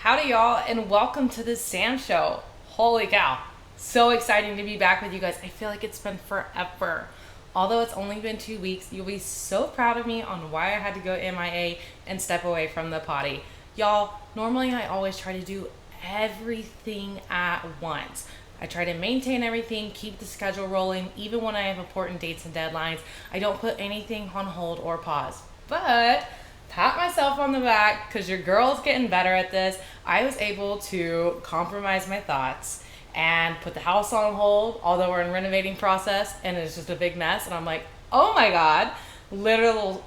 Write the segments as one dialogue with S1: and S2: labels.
S1: Howdy, y'all, and welcome to the Sam Show. Holy cow. So exciting to be back with you guys. I feel like it's been forever. Although it's only been 2 weeks, you'll be so proud of me on why I had to go MIA and step away from the potty. Y'all, normally I always try to do everything at once. I try to maintain everything, keep the schedule rolling, even when I have important dates and deadlines. I don't put anything on hold or pause. But pat myself on the back because your girl's getting better at this. I was able to compromise my thoughts and put the house on hold, although we're in renovating process and it's just a big mess. And I'm like, oh my God, literal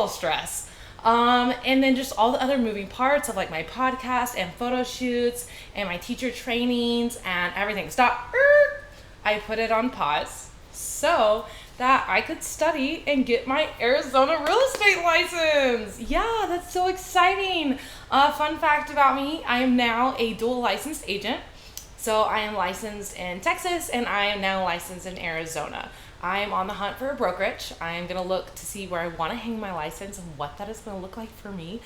S1: stress. And then just all the other moving parts of like my podcast and photo shoots and my teacher trainings and everything. Stop. I put it on pause so that I could study and get my Arizona real estate license. Yeah, that's so exciting. Fun fact about me, I am now a dual licensed agent. So I am licensed in Texas and I am now licensed in Arizona. I am on the hunt for a brokerage. I am going to look to see where I want to hang my license and what that is going to look like for me.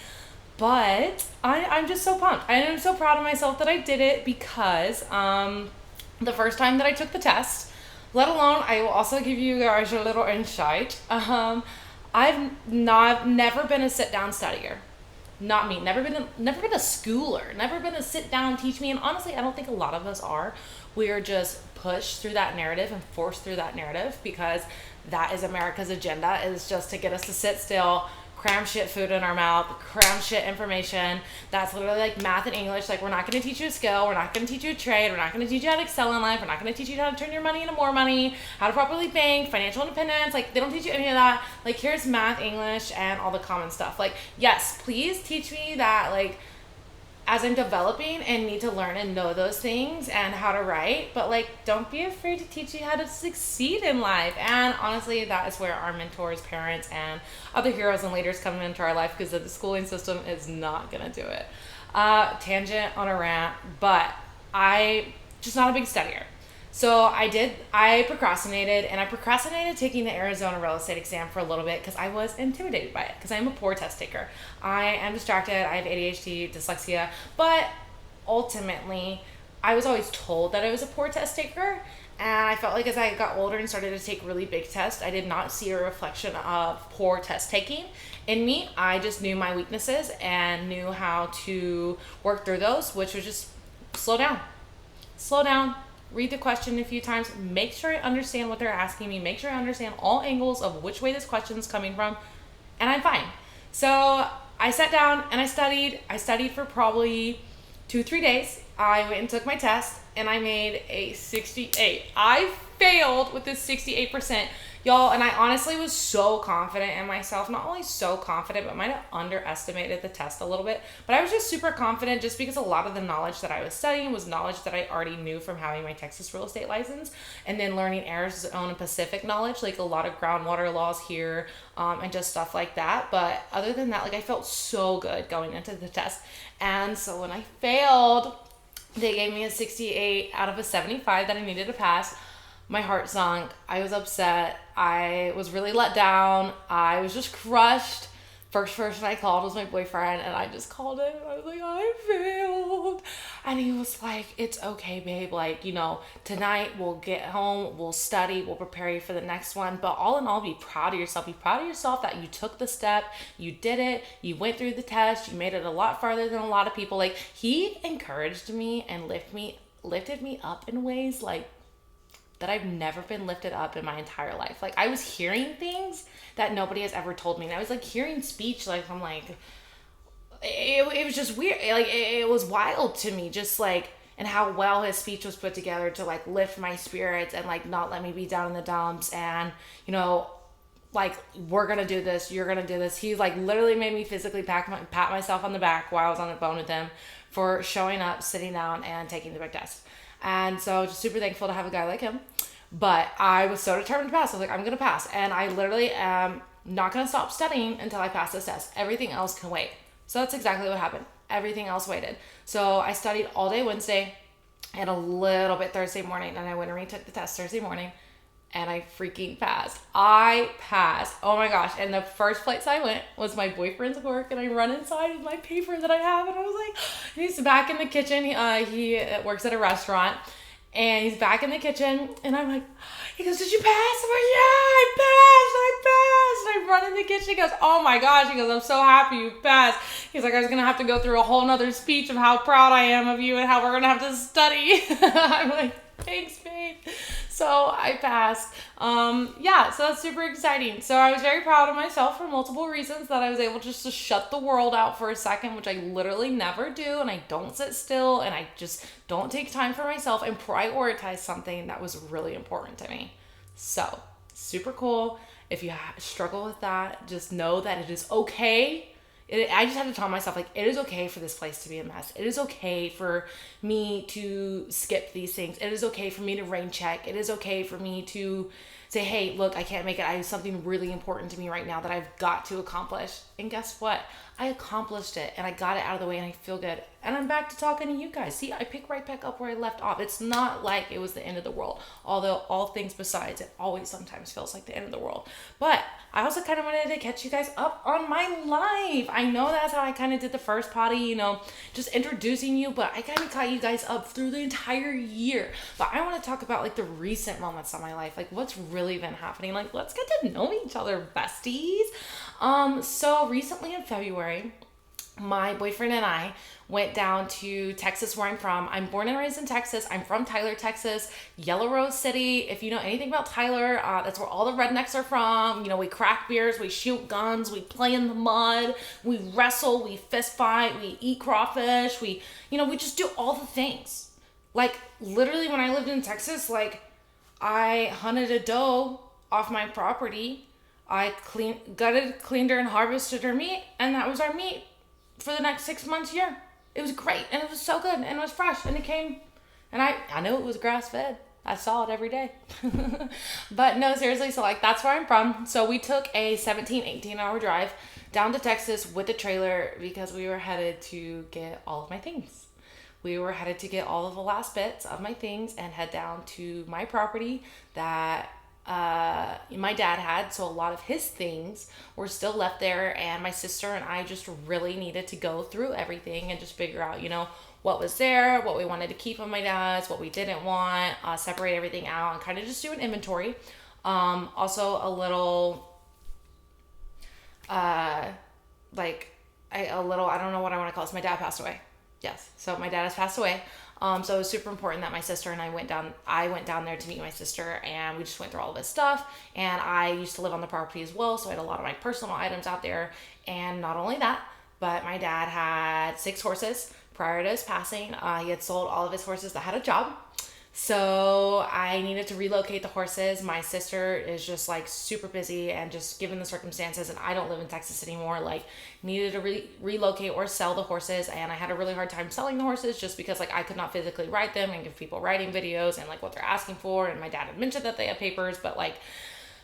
S1: But I'm just so pumped. I am so proud of myself that I did it because the first time that I took the test, let alone, I will also give you guys a little insight. I've never been a sit-down studier. Not me. Never been a schooler. Never been a sit-down teach me. And honestly, I don't think a lot of us are. We are just pushed through that narrative and forced through that narrative because that is America's agenda, is just to get us to sit still, cram shit food in our mouth, cram shit information. That's literally like math and English. Like, we're not going to teach you a skill. We're not going to teach you a trade. We're not going to teach you how to excel in life. We're not going to teach you how to turn your money into more money, how to properly bank, financial independence. Like, they don't teach you any of that. Like, here's math, English, and all the common stuff. Like, yes, please teach me that, like, as I'm developing and need to learn and know those things and how to write, but like, don't be afraid to teach you how to succeed in life. And honestly, that is where our mentors, parents, and other heroes and leaders come into our life, because the schooling system is not gonna do it. Tangent on a rant, but I just not a big studier. So I procrastinated taking the Arizona real estate exam for a little bit because I was intimidated by it, because I'm a poor test taker. I am distracted, I have ADHD, dyslexia, but ultimately I was always told that I was a poor test taker, and I felt like as I got older and started to take really big tests, I did not see a reflection of poor test taking in me. I just knew my weaknesses and knew how to work through those, which was just slow down, read the question a few times, make sure I understand what they're asking me, make sure I understand all angles of which way this question is coming from, and I'm fine. So I sat down and I studied for probably 2-3 days. I went and took my test and I made a 68. I failed with this 68%. Y'all, and I honestly was so confident in myself. Not only so confident, but might have underestimated the test a little bit. But I was just super confident just because a lot of the knowledge that I was studying was knowledge that I already knew from having my Texas real estate license, and then learning Arizona and Pacific knowledge, like a lot of groundwater laws here, and just stuff like that. But other than that, like, I felt so good going into the test. And so when I failed, they gave me a 68 out of a 75 that I needed to pass. My heart sunk. I was upset. I was really let down. I was just crushed. First person I called was my boyfriend, and I just called him. I was like, I failed. And he was like, it's okay, babe. Like, tonight we'll get home, we'll study, we'll prepare you for the next one. But all in all, be proud of yourself. Be proud of yourself that you took the step, you did it, you went through the test, you made it a lot farther than a lot of people. Like, he encouraged me and lifted me up in ways like that I've never been lifted up in my entire life. Like, I was hearing things that nobody has ever told me. And I was like hearing speech, like, I'm like, it was just weird. Like, it was wild to me, just like, and how well his speech was put together to like lift my spirits and like not let me be down in the dumps. And, like, we're going to do this. You're going to do this. He like literally made me physically pat myself on the back while I was on the phone with him for showing up, sitting down, and taking the big test. And so just super thankful to have a guy like him. But I was so determined to pass. I was like, I'm going to pass. And I literally am not going to stop studying until I pass this test. Everything else can wait. So that's exactly what happened. Everything else waited. So I studied all day Wednesday and a little bit Thursday morning. And I went and retook the test Thursday morning. And I freaking passed. I passed. Oh my gosh. And the first place I went was my boyfriend's work. And I run inside with my paper that I have. And I was like, and he's back in the kitchen. He works at a restaurant, and he's back in the kitchen, and I'm like, he goes, did you pass? I'm like, yeah, I passed. And I run in the kitchen. He goes, oh my gosh. He goes, I'm so happy you passed. He's like, I was going to have to go through a whole nother speech of how proud I am of you and how we're going to have to study. I'm like, thanks, babe. So I passed. Yeah, so that's super exciting. So I was very proud of myself for multiple reasons, that I was able just to shut the world out for a second, which I literally never do. And I don't sit still, and I just don't take time for myself and prioritize something that was really important to me. So super cool. If you struggle with that, just know that it is okay. I just have to tell myself, like, it is okay for this place to be a mess. It is okay for me to skip these things. It is okay for me to rain check. It is okay for me to say, hey, look, I can't make it. I have something really important to me right now that I've got to accomplish. And guess what? I accomplished it, and I got it out of the way, and I feel good. And I'm back to talking to you guys. See, I pick right back up where I left off. It's not like it was the end of the world. Although all things besides, it always sometimes feels like the end of the world. But I also kind of wanted to catch you guys up on my life. I know that's how I kind of did the first potty, just introducing you, but I kind of caught you guys up through the entire year. But I want to talk about like the recent moments of my life, like what's really been happening. Like, let's get to know each other, besties. So recently in February, my boyfriend and I went down to Texas, where I'm from. I'm born and raised in Texas. I'm from Tyler, Texas, Yellow Rose City. If you know anything about Tyler, that's where all the rednecks are from. We crack beers, we shoot guns, we play in the mud, we wrestle, we fist fight, we eat crawfish, we just do all the things. Like, literally, when I lived in Texas, like, I hunted a doe off my property. I gutted, cleaned her, and harvested her meat, and that was our meat for the next 6 months, year. It was great, and it was so good, and it was fresh, and it came, and I know it was grass-fed. I saw it every day. But no, seriously, so like, that's where I'm from. So we took a 18-hour drive down to Texas with a trailer because we were headed to get all of my things. We were headed to get all of the last bits of my things and head down to my property that my dad had. So a lot of his things were still left there, and my sister and I just really needed to go through everything and just figure out, what was there, what we wanted to keep of my dad's, what we didn't want, separate everything out, and kind of just do an inventory. Also a little, I don't know what I want to call this. My dad passed away. Yes. So my dad has passed away. So it was super important that my sister and I went down there to meet my sister, and we just went through all of his stuff. And I used to live on the property as well, so I had a lot of my personal items out there. And not only that, but my dad had 6 horses prior to his passing. He had sold all of his horses that had a job. So I needed to relocate the horses. My sister is just like super busy, and just given the circumstances, and I don't live in Texas anymore, like needed to relocate or sell the horses. And I had a really hard time selling the horses just because like I could not physically ride them and give people riding videos and like what they're asking for. And my dad had mentioned that they have papers, but like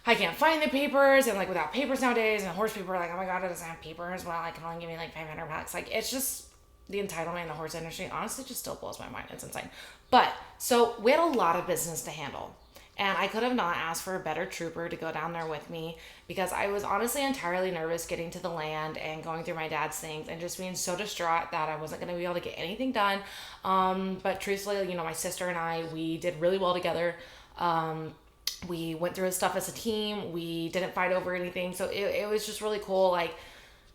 S1: I can't find the papers, and like without papers nowadays, and horse people are like, oh my God, it doesn't have papers. Well, I can only give me like $500. Like, it's just the entitlement in the horse industry honestly just still blows my mind. It's insane. But so we had a lot of business to handle, and I could have not asked for a better trooper to go down there with me, because I was honestly entirely nervous getting to the land and going through my dad's things and just being so distraught that I wasn't going to be able to get anything done. But truthfully, my sister and I, we did really well together. We went through his stuff as a team. We didn't fight over anything. So it was just really cool, like,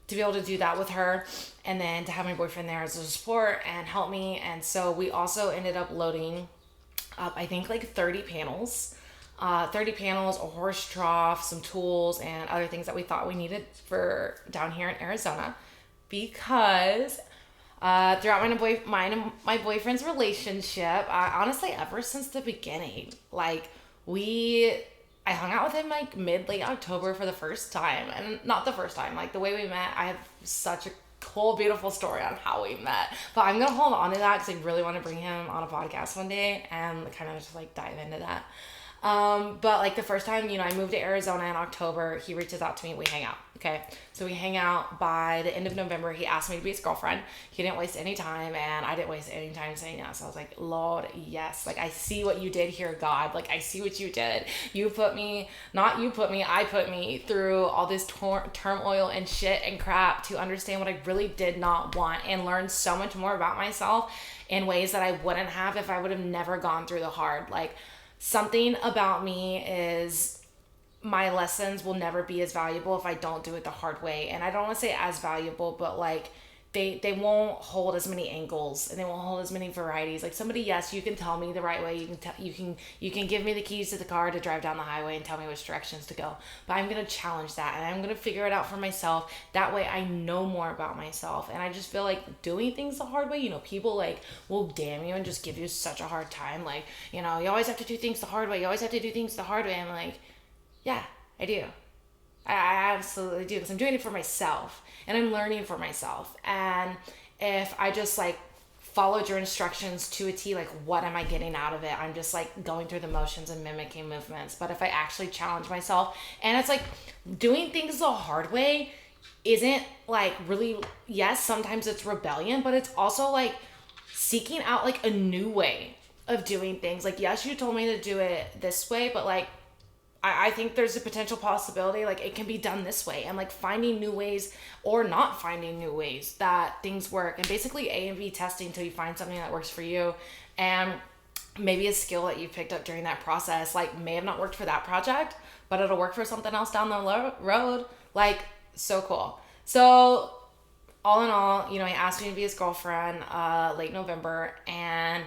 S1: to be able to do that with her, and then to have my boyfriend there as a support and help me. And so we also ended up loading up, I think, like 30 panels, a horse trough, some tools, and other things that we thought we needed for down here in Arizona, because throughout mine and my boyfriend's relationship, honestly, ever since the beginning, like, I hung out with him like late October for the first time. And not the first time, like the way we met, I have such a cool, beautiful story on how we met. But I'm going to hold on to that because I really want to bring him on a podcast one day and kind of just like dive into that. But like the first time, I moved to Arizona in October, he reaches out to me, we hang out. Okay. So we hang out. By the end of November, he asked me to be his girlfriend. He didn't waste any time, and I didn't waste any time saying yes. I was like, Lord, yes. Like, I see what you did here, God. Like, I see what you did. I put me through all this turmoil and shit and crap to understand what I really did not want and learn so much more about myself in ways that I wouldn't have if I would have never gone through the hard. Like, something about me is my lessons will never be as valuable if I don't do it the hard way. And I don't want to say as valuable, but like they won't hold as many angles and they won't hold as many varieties. Like somebody, yes, you can tell me the right way. You can give me the keys to the car to drive down the highway and tell me which directions to go. But I'm going to challenge that and I'm going to figure it out for myself. That way I know more about myself. And I just feel like doing things the hard way, people like will damn you and just give you such a hard time. Like, you always have to do things the hard way. You always have to do things the hard way. I'm like, yeah, I do. I absolutely do, because I'm doing it for myself and I'm learning for myself. And if I just like followed your instructions to a T, like what am I getting out of it? I'm just like going through the motions and mimicking movements. But if I actually challenge myself, and it's like doing things the hard way isn't like really, yes, sometimes it's rebellion, but it's also like seeking out like a new way of doing things. Like, yes, you told me to do it this way, but like I think there's a potential possibility like it can be done this way, and like finding new ways or not finding new ways that things work, and basically A and B testing until you find something that works for you. And maybe a skill that you picked up during that process like may have not worked for that project, but it'll work for something else down the road. Like, so cool. So all in all, he asked me to be his girlfriend late November, and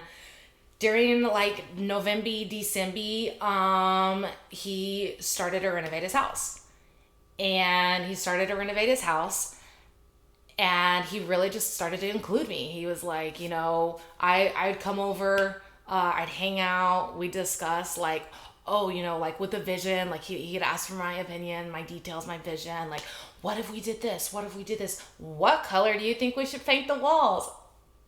S1: during like November, December, he started to renovate his house. And he really just started to include me. He was like, I'd come over, I'd hang out, we'd discuss like, oh, like with the vision, like he'd ask for my opinion, my details, my vision, like, what if we did this? What if we did this? What color do you think we should paint the walls?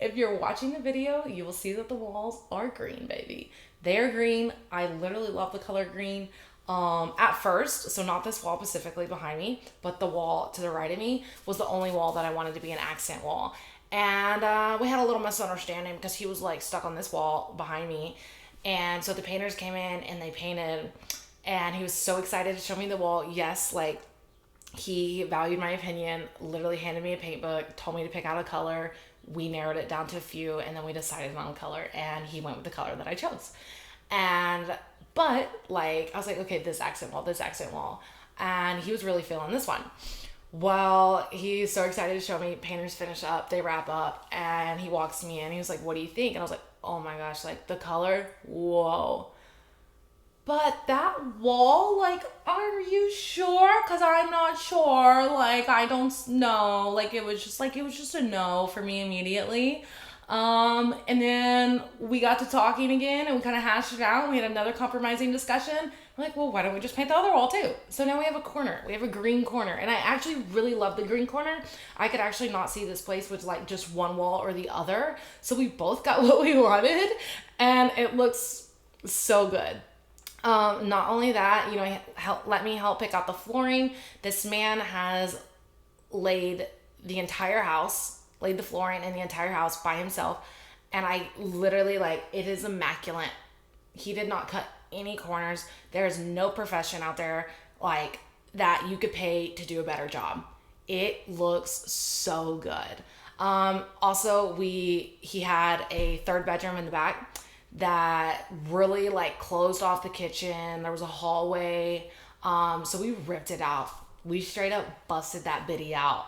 S1: If you're watching the video, you will see that the walls are green, baby. They're green. I literally love the color green. At first, so not this wall specifically behind me, but the wall to the right of me was the only wall that I wanted to be an accent wall. And we had a little misunderstanding because he was like stuck on this wall behind me. And so the painters came in and they painted, and he was so excited to show me the wall. Yes, like he valued my opinion, literally handed me a paint book, told me to pick out a color. We narrowed it down to a few, and then we decided on a color, and he went with the color that I chose. But like, I was like, okay, this accent wall. And he was really feeling this one. Well, he's so excited to show me. Painters finish up, they wrap up, and he walks me in. He was like, what do you think? And I was like, oh my gosh, like the color, whoa. But that wall, like, are you sure? Because I'm not sure. Like, I don't know. Like, it was just a no for me immediately. And then we got to talking again, and we kind of hashed it out. We had another compromising discussion. I'm like, well, why don't we just paint the other wall too? So now we have a corner. We have a green corner. And I actually really love the green corner. I could actually not see this place with like just one wall or the other. So we both got what we wanted, and it looks so good. Not only that, let me help pick out the flooring. This man has laid the flooring in the entire house by himself. And I literally, like, it is immaculate. He did not cut any corners. There is no profession out there like that you could pay to do a better job. It looks so good. Also, he had a third bedroom in the back that really like closed off the kitchen. There was a hallway. So we ripped it out. We straight up busted that bitty out.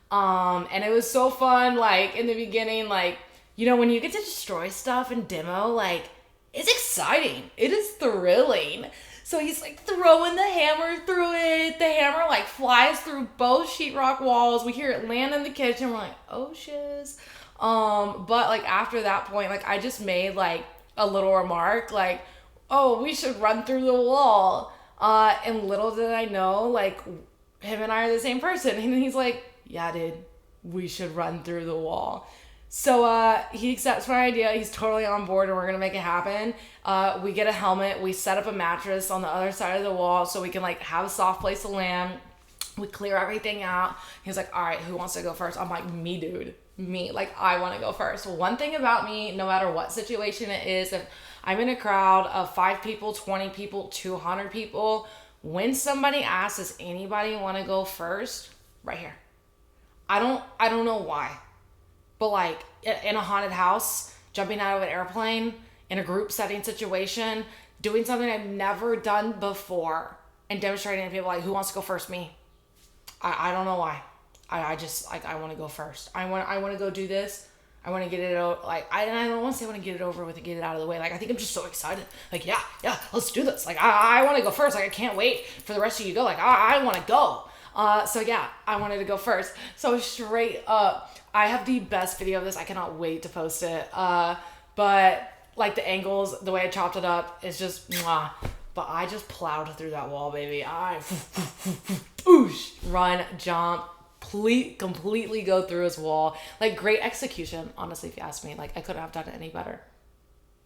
S1: And it was so fun. Like in the beginning, like, when you get to destroy stuff in demo, like it's exciting. It is thrilling. So he's like throwing the hammer through it. The hammer like flies through both sheetrock walls. We hear it land in the kitchen. We're like, oh shiz. But like after that point, like I just made like a little remark like, oh, we should run through the wall. And little did I know, like him and I are the same person. And he's like, yeah, dude, we should run through the wall. So he accepts my idea. He's totally on board, and we're gonna make it happen. We get a helmet. We set up a mattress on the other side of the wall so we can like have a soft place to land. We clear everything out. He's like, all right, who wants to go first? I'm like, me, dude. Me. Like, I want to go first. One thing about me, no matter what situation it is, if I'm in a crowd of 5 people, 20 people, 200 people, when somebody asks, does anybody want to go first? Right here. I don't know why. But like in a haunted house, jumping out of an airplane, in a group setting situation, doing something I've never done before, and demonstrating to people like, who wants to go first? Me. I don't know why. I just like, I want to go first. I want to go do this. I want to get it out. Like I don't want to say I want to get it over with and get it out of the way. Like I think I'm just so excited. Like yeah, let's do this. Like I want to go first. Like I can't wait for the rest of you to go. Like I want to go. So yeah, I wanted to go first. So straight up, I have the best video of this. I cannot wait to post it. But like the angles, the way I chopped it up is just mwah. But I just plowed through that wall, baby. I run, jump, completely go through his wall. Like great execution, honestly, if you ask me. Like I couldn't have done it any better.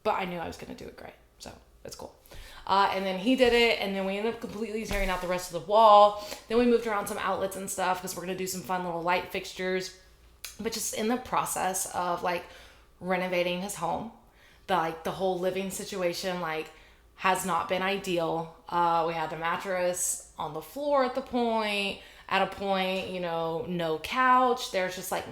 S1: But I knew I was gonna do it great. So it's cool. And then he did it, and then we ended up completely tearing out the rest of the wall. Then we moved around some outlets and stuff because we're gonna do some fun little light fixtures. But just in the process of like renovating his home, the whole living situation like has not been ideal. We had the mattress on the floor at a point, you know, no couch. There's just like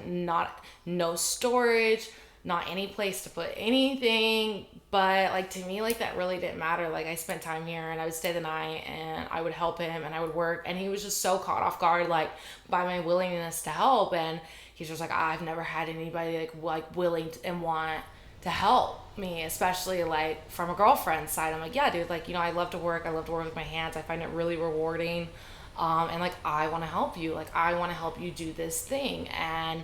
S1: no storage, not any place to put anything. But like to me, like that really didn't matter. Like I spent time here and I would stay the night and I would help him and I would work. And he was just so caught off guard, like by my willingness to help. And he's just like, I've never had anybody like willing and want to help me, especially like from a girlfriend's side. I'm like, yeah, dude, like, you know, I love to work with my hands. I find it really rewarding. And like, I want to help you. Like, I want to help you do this thing. And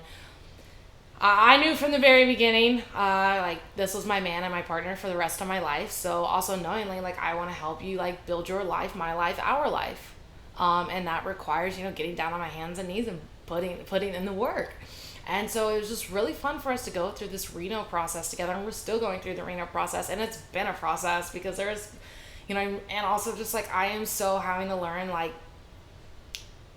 S1: I knew from the very beginning, like this was my man and my partner for the rest of my life. So also knowingly, like, I want to help you, like build your life, my life, our life. And that requires, you know, getting down on my hands and knees and putting in the work. And so it was just really fun for us to go through this reno process together. And we're still going through the reno process. And it's been a process because there's, you know, and also just like, I am so having to learn, like,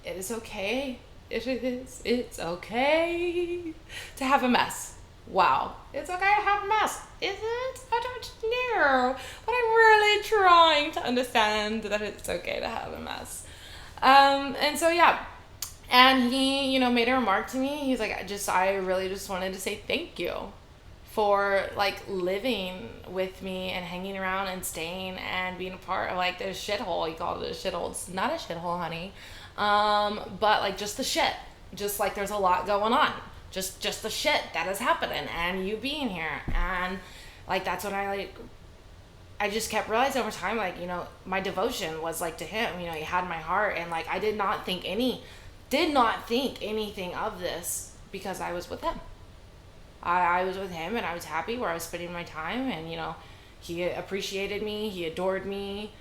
S1: it is okay. It's okay to have a mess. Wow. It's okay to have a mess. Is it? I don't know. But I'm really trying to understand that it's okay to have a mess. And so, yeah. And he, you know, made a remark to me. He's like, I really just wanted to say thank you for like living with me and hanging around and staying and being a part of like this shithole. He called it a shithole. It's not a shithole, honey. But like just the shit. Just like there's a lot going on. Just the shit that is happening and you being here. And like that's when I just kept realizing over time, like, you know, my devotion was like to him. You know, he had my heart, and like I did not think anything of this because I was with him. I was with him and I was happy where I was spending my time, and you know, he appreciated me, he adored me,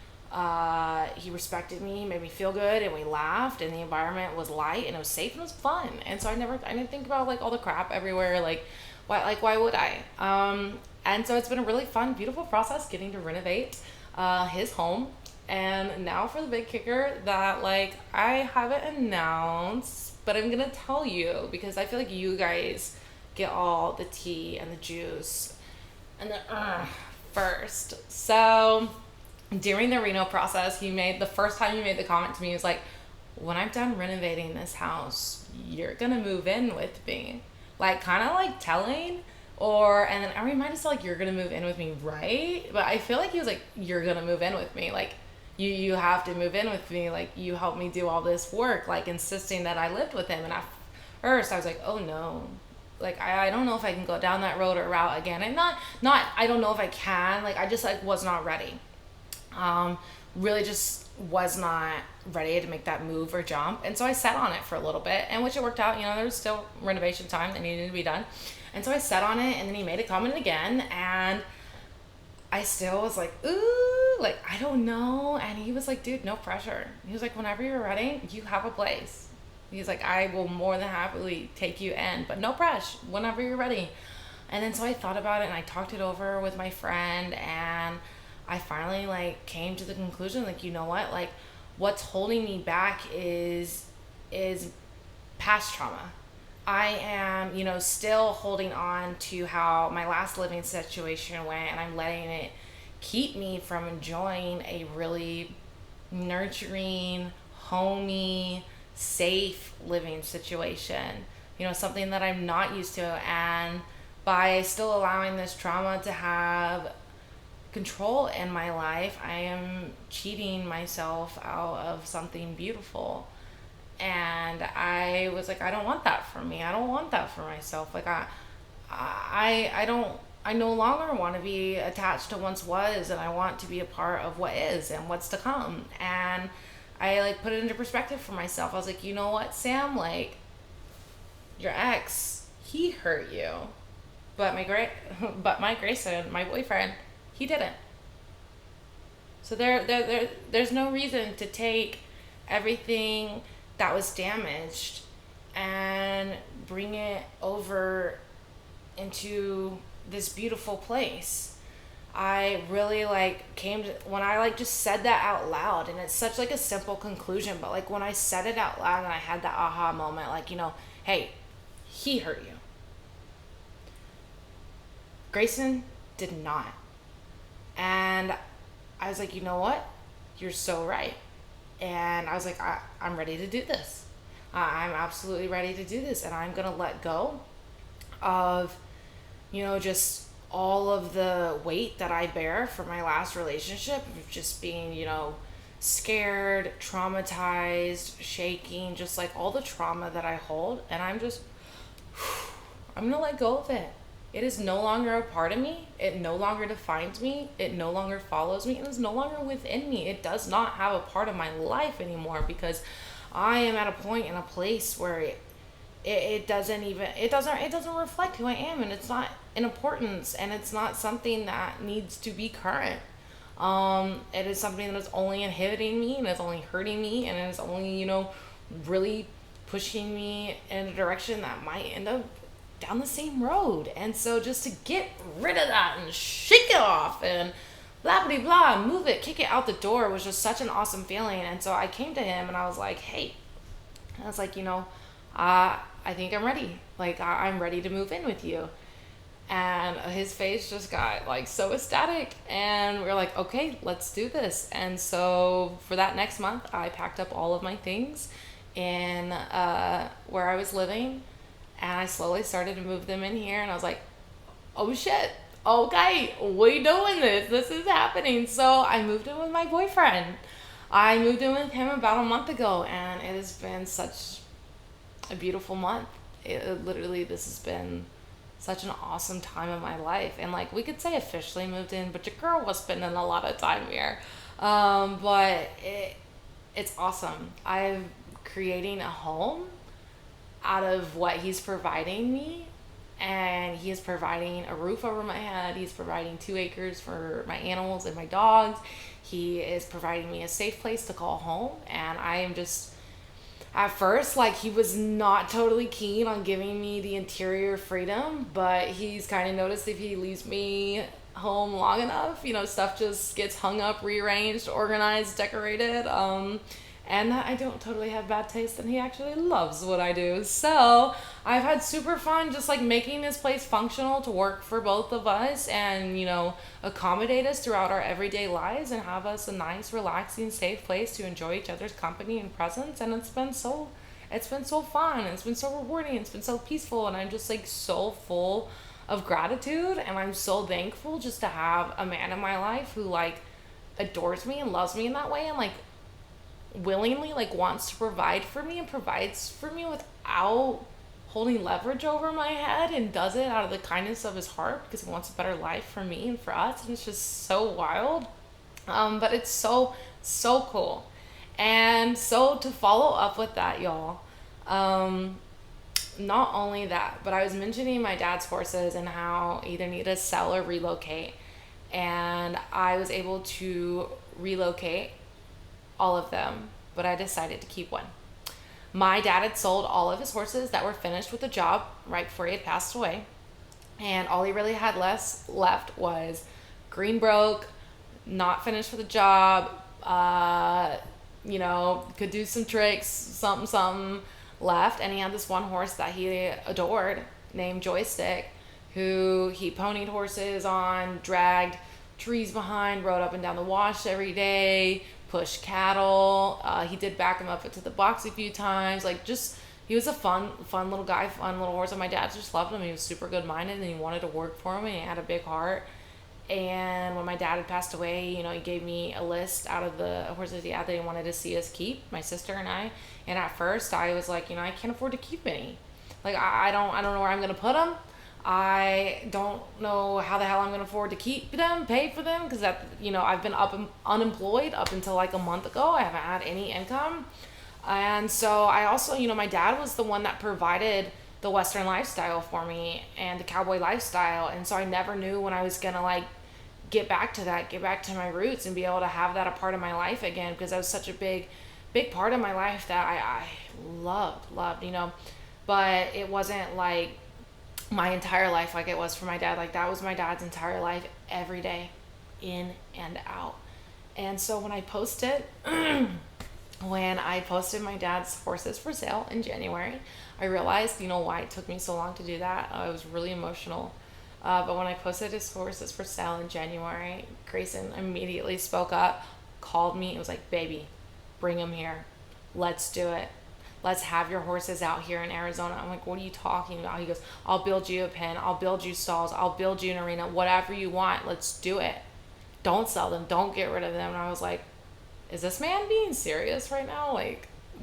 S1: he respected me, he made me feel good, and we laughed, and the environment was light and it was safe and it was fun. And so I didn't think about like all the crap everywhere, like why would I? And so it's been a really fun, beautiful process getting to renovate his home. And now for the big kicker that like I haven't announced, but I'm gonna tell you because I feel like you guys get all the tea and the juice and the first. So during the reno process, the first time he made the comment to me, he was like, when I'm done renovating this house, you're gonna move in with me. Like kind of like telling, and then I reminded myself like, you're gonna move in with me, right? But I feel like he was like, you're gonna move in with me. Like you have to move in with me. Like you helped me do all this work, like insisting that I lived with him. And at first I was like, oh no. Like, I don't know if I can go down that road or route again. And not, I don't know if I can. Like, I just, like, was not ready. Really just was not ready to make that move or jump. And so I sat on it for a little bit, and which it worked out. You know, there was still renovation time that needed to be done. And so I sat on it, and then he made a comment again, and I still was like, ooh, like, I don't know. And he was like, dude, no pressure. He was like, whenever you're ready, you have a place. He's like, I will more than happily take you in, but no pressure, whenever you're ready. And then so I thought about it and I talked it over with my friend, and I finally like came to the conclusion, like, you know what, like what's holding me back is past trauma. I am, still holding on to how my last living situation went, and I'm letting it keep me from enjoying a really nurturing, homey, safe living situation. Something that I'm not used to. And by still allowing this trauma to have control in my life, I am cheating myself out of something beautiful. And I was like, I don't want that for me. I don't want that for myself. Like I no longer want to be attached to once was, and I want to be a part of what is and what's to come. And I like put it into perspective for myself. I was like, you know what, Sam, like your ex, he hurt you, but my Grayson, my boyfriend, he didn't. So there's no reason to take everything that was damaged and bring it over into this beautiful place. I really like came to, when I like just said that out loud, and it's such like a simple conclusion, but like when I said it out loud and I had that aha moment, like, hey, he hurt you. Grayson did not. And I was like, you know what? You're so right. And I was like, I'm ready to do this. I'm absolutely ready to do this. And I'm going to let go of, just all of the weight that I bear from my last relationship, of just being, scared, traumatized, shaking, just like all the trauma that I hold. And I'm going to let go of it. It is no longer a part of me. It no longer defines me. It no longer follows me. It is no longer within me. It does not have a part of my life anymore, because I am at a point in a place where it doesn't reflect who I am, and it's not an importance, and it's not something that needs to be current. It is something that is only inhibiting me, and it's only hurting me, and it's only, really pushing me in a direction that might end up down the same road. And so just to get rid of that and shake it off and blah blah blah, move it, kick it out the door, was just such an awesome feeling. And so I came to him and I was like, hey, I was like, I think I'm ready. Like I'm ready to move in with you. And his face just got like so ecstatic, and we were like, okay, let's do this. And so for that next month, I packed up all of my things in where I was living, and I slowly started to move them in here. And I was like, oh shit, okay, we doing this. This is happening. So I moved in with my boyfriend. I moved in with him about a month ago, and it has been such a beautiful month. This has been such an awesome time in my life. And like we could say officially moved in, but your girl was spending a lot of time here. But it's awesome. I'm creating a home out of what he's providing me, and he is providing a roof over my head. He's providing 2 acres for my animals and my dogs. He is providing me a safe place to call home. And I am just, at first, like, he was not totally keen on giving me the interior freedom, but he's kind of noticed if he leaves me home long enough, stuff just gets hung up, rearranged, organized, decorated, and that I don't totally have bad taste, and he actually loves what I do. So I've had super fun just like making this place functional to work for both of us, and accommodate us throughout our everyday lives, and have us a nice, relaxing, safe place to enjoy each other's company and presence. And it's been so fun, it's been so rewarding, it's been so peaceful, and I'm just like so full of gratitude, and I'm so thankful just to have a man in my life who like adores me and loves me in that way, and like willingly like wants to provide for me and provides for me without holding leverage over my head, and does it out of the kindness of his heart because he wants a better life for me and for us. And it's just so wild, but it's so cool. And so to follow up with that, y'all, not only that, but I was mentioning my dad's horses and how either need to sell or relocate, and I was able to relocate all of them, but I decided to keep one. My dad had sold all of his horses that were finished with the job right before he had passed away. And all he really had left was Greenbroke, not finished with the job, could do some tricks, something left. And he had this one horse that he adored named Joystick, who he ponied horses on, dragged trees behind, rode up and down the wash every day, pushed cattle. He did back him up into the box a few times. He was a fun little guy, fun little horse. And my dad just loved him. He was super good minded and he wanted to work for him and he had a big heart. And when my dad had passed away, he gave me a list out of the horses he had that he wanted to see us keep, my sister and I. And at first I was like, I can't afford to keep any. I don't know where I'm going to put them. I don't know how the hell I'm going to afford to keep them, pay for them, because I've been unemployed up until like a month ago. I haven't had any income. And so I also, my dad was the one that provided the Western lifestyle for me and the cowboy lifestyle. And so I never knew when I was going to get back to my roots and be able to have that a part of my life again, because that was such a big part of my life that I loved, but it wasn't like my entire life like it was for my dad. That was my dad's entire life, every day, in and out. And so when I posted my dad's horses for sale in January, I realized, why it took me so long to do that. I was really emotional. But when I posted his horses for sale in January, Grayson immediately spoke up, called me. It was like, baby, bring them here. Let's do it. Let's have your horses out here in Arizona. I'm like, what are you talking about? He goes, I'll build you a pen. I'll build you stalls. I'll build you an arena. Whatever you want. Let's do it. Don't sell them. Don't get rid of them. And I was like, is this man being serious right now?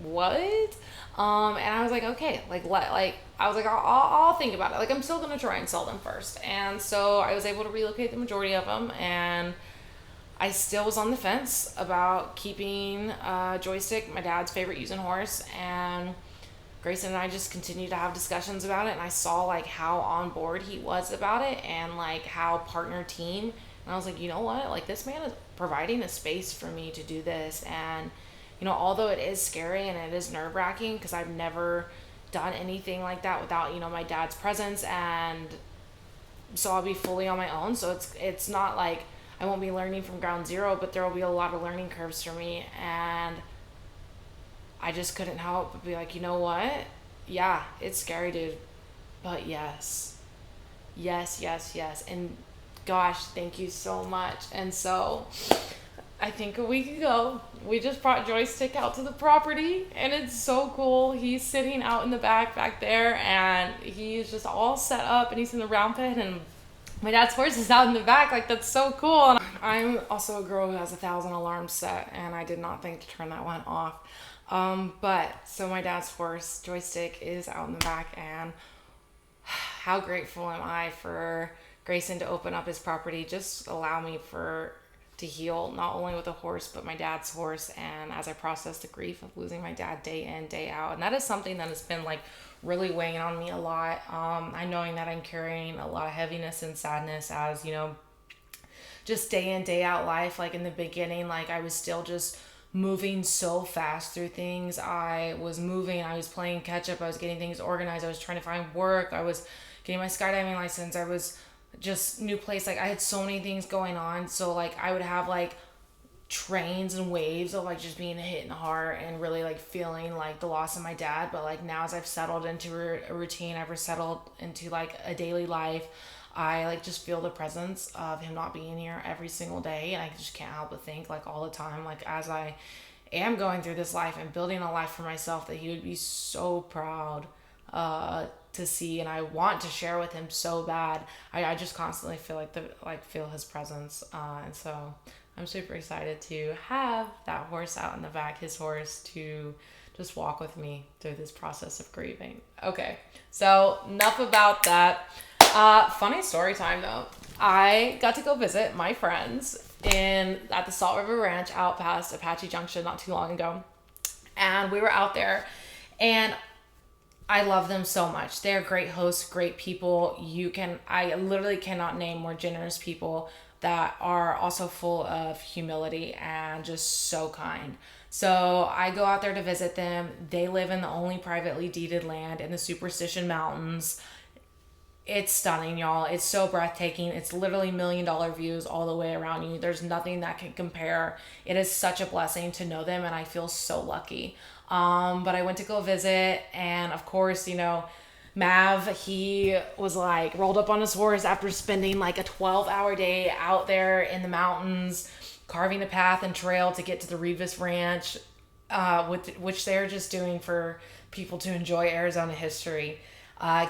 S1: What? And I was like, okay, I was like, I'll think about it. I'm still going to try and sell them first. And so I was able to relocate the majority of them, and I still was on the fence about keeping Joystick, my dad's favorite using horse, and Grayson and I just continued to have discussions about it, and I saw how on board he was about it, and how partner team. And I was like, you know what? This man is providing a space for me to do this. And, although it is scary and it is nerve-wracking because I've never done anything like that without, my dad's presence. And so I'll be fully on my own. So it's not like I won't be learning from ground zero, but there will be a lot of learning curves for me. And I just couldn't help but be like, you know what? Yeah, it's scary, dude. But yes. And gosh, thank you so much. And so I think a week ago, we just brought Joystick out to the property, and it's so cool. He's sitting out in the back there, and he's just all set up, and he's in the round pen, and my dad's horse is out in the back. That's so cool. And I'm also a girl who has 1,000 alarms set, and I did not think to turn that one off. But so my dad's horse, Joystick, is out in the back, and how grateful am I for Grayson to open up his property, just allow me to heal, not only with the horse, but my dad's horse. And as I process the grief of losing my dad day in, day out. And that is something that has been really weighing on me a lot. I knowing that I'm carrying a lot of heaviness and sadness as, just day in, day out life. In the beginning, I was still just moving so fast through things. I was playing catch up. I was getting things organized. I was trying to find work. I was getting my skydiving license. I was just new place. I had so many things going on. So I would have trains and waves of just being hit in the heart and really feeling the loss of my dad. But now as I've settled into a routine, I've settled into a daily life, I just feel the presence of him not being here every single day. And I just can't help but think all the time, as I am going through this life and building a life for myself, that he would be so proud to see, and I want to share with him so bad. I just constantly feel feel his presence, and so I'm super excited to have that horse out in the back, his horse, to just walk with me through this process of grieving. Okay, so enough about that. Funny story time though. I got to go visit my friends at the Salt River Ranch out past Apache Junction not too long ago, and we were out there, and I love them so much. They're great hosts, great people. I literally cannot name more generous people that are also full of humility and just so kind. So I go out there to visit them. They live in the only privately deeded land in the Superstition Mountains. It's stunning, y'all. It's so breathtaking. It's literally $1 million views all the way around you. There's nothing that can compare. It is such a blessing to know them, and I feel so lucky. But I went to go visit, and of course, Mav, he was like rolled up on his horse after spending like a 12-hour day out there in the mountains, carving a path and trail to get to the Revis Ranch, which they're just doing for people to enjoy Arizona history.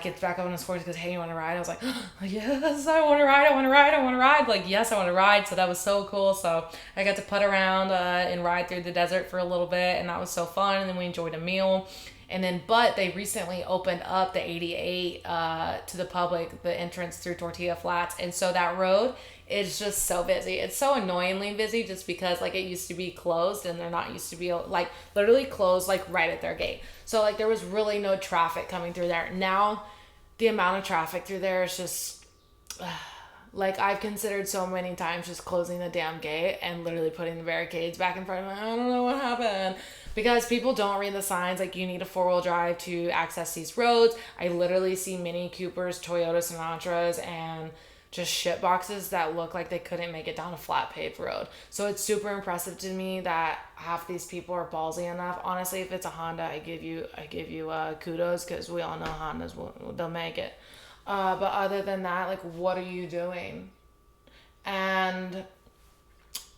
S1: Gets back up on his horse, goes, "Hey, you want to ride?" I was like, "Yes, I want to ride. I want to ride. I want to ride." Like, yes, I want to ride. So that was so cool. So I got to put around and ride through the desert for a little bit, and that was so fun. And then we enjoyed a meal. And then, but they recently opened up the 88 to the public, the entrance through Tortilla Flats. And so that road is just so busy. It's so annoyingly busy just because like it used to be closed, and they're not used to be like literally closed like right at their gate. So like there was really no traffic coming through there. Now the amount of traffic through there is just like I've considered so many times just closing the damn gate and literally putting the barricades back in front of me. I don't know what happened. Because people don't read the signs, like you need a 4-wheel drive to access these roads. I literally see Mini Coopers, Toyota Sinatras, and just shit boxes that look like they couldn't make it down a flat paved road. So it's super impressive to me that half these people are ballsy enough. Honestly, if it's a Honda, I give you kudos, because we all know Hondas they'll make it. But other than that, like, what are you doing? And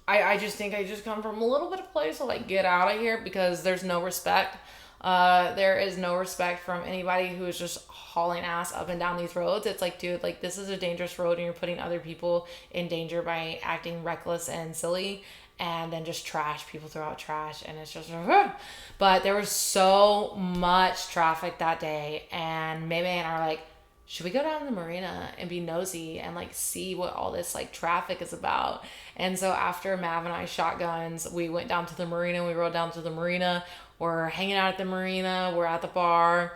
S1: I just think I just come from a little bit of place to like get out of here, because there's no respect. There is no respect from anybody who is just hauling ass up and down these roads. It's like, dude, like this is a dangerous road and you're putting other people in danger by acting reckless and silly, and then just trash. People throw out trash, and it's just, but there was so much traffic that day, and Mei Mei and I are like, should we go down to the marina and be nosy and like see what all this like traffic is about? And so after Mav and I shot guns, we went down to the marina. We rode down to the marina. We're hanging out at the marina. We're at the bar.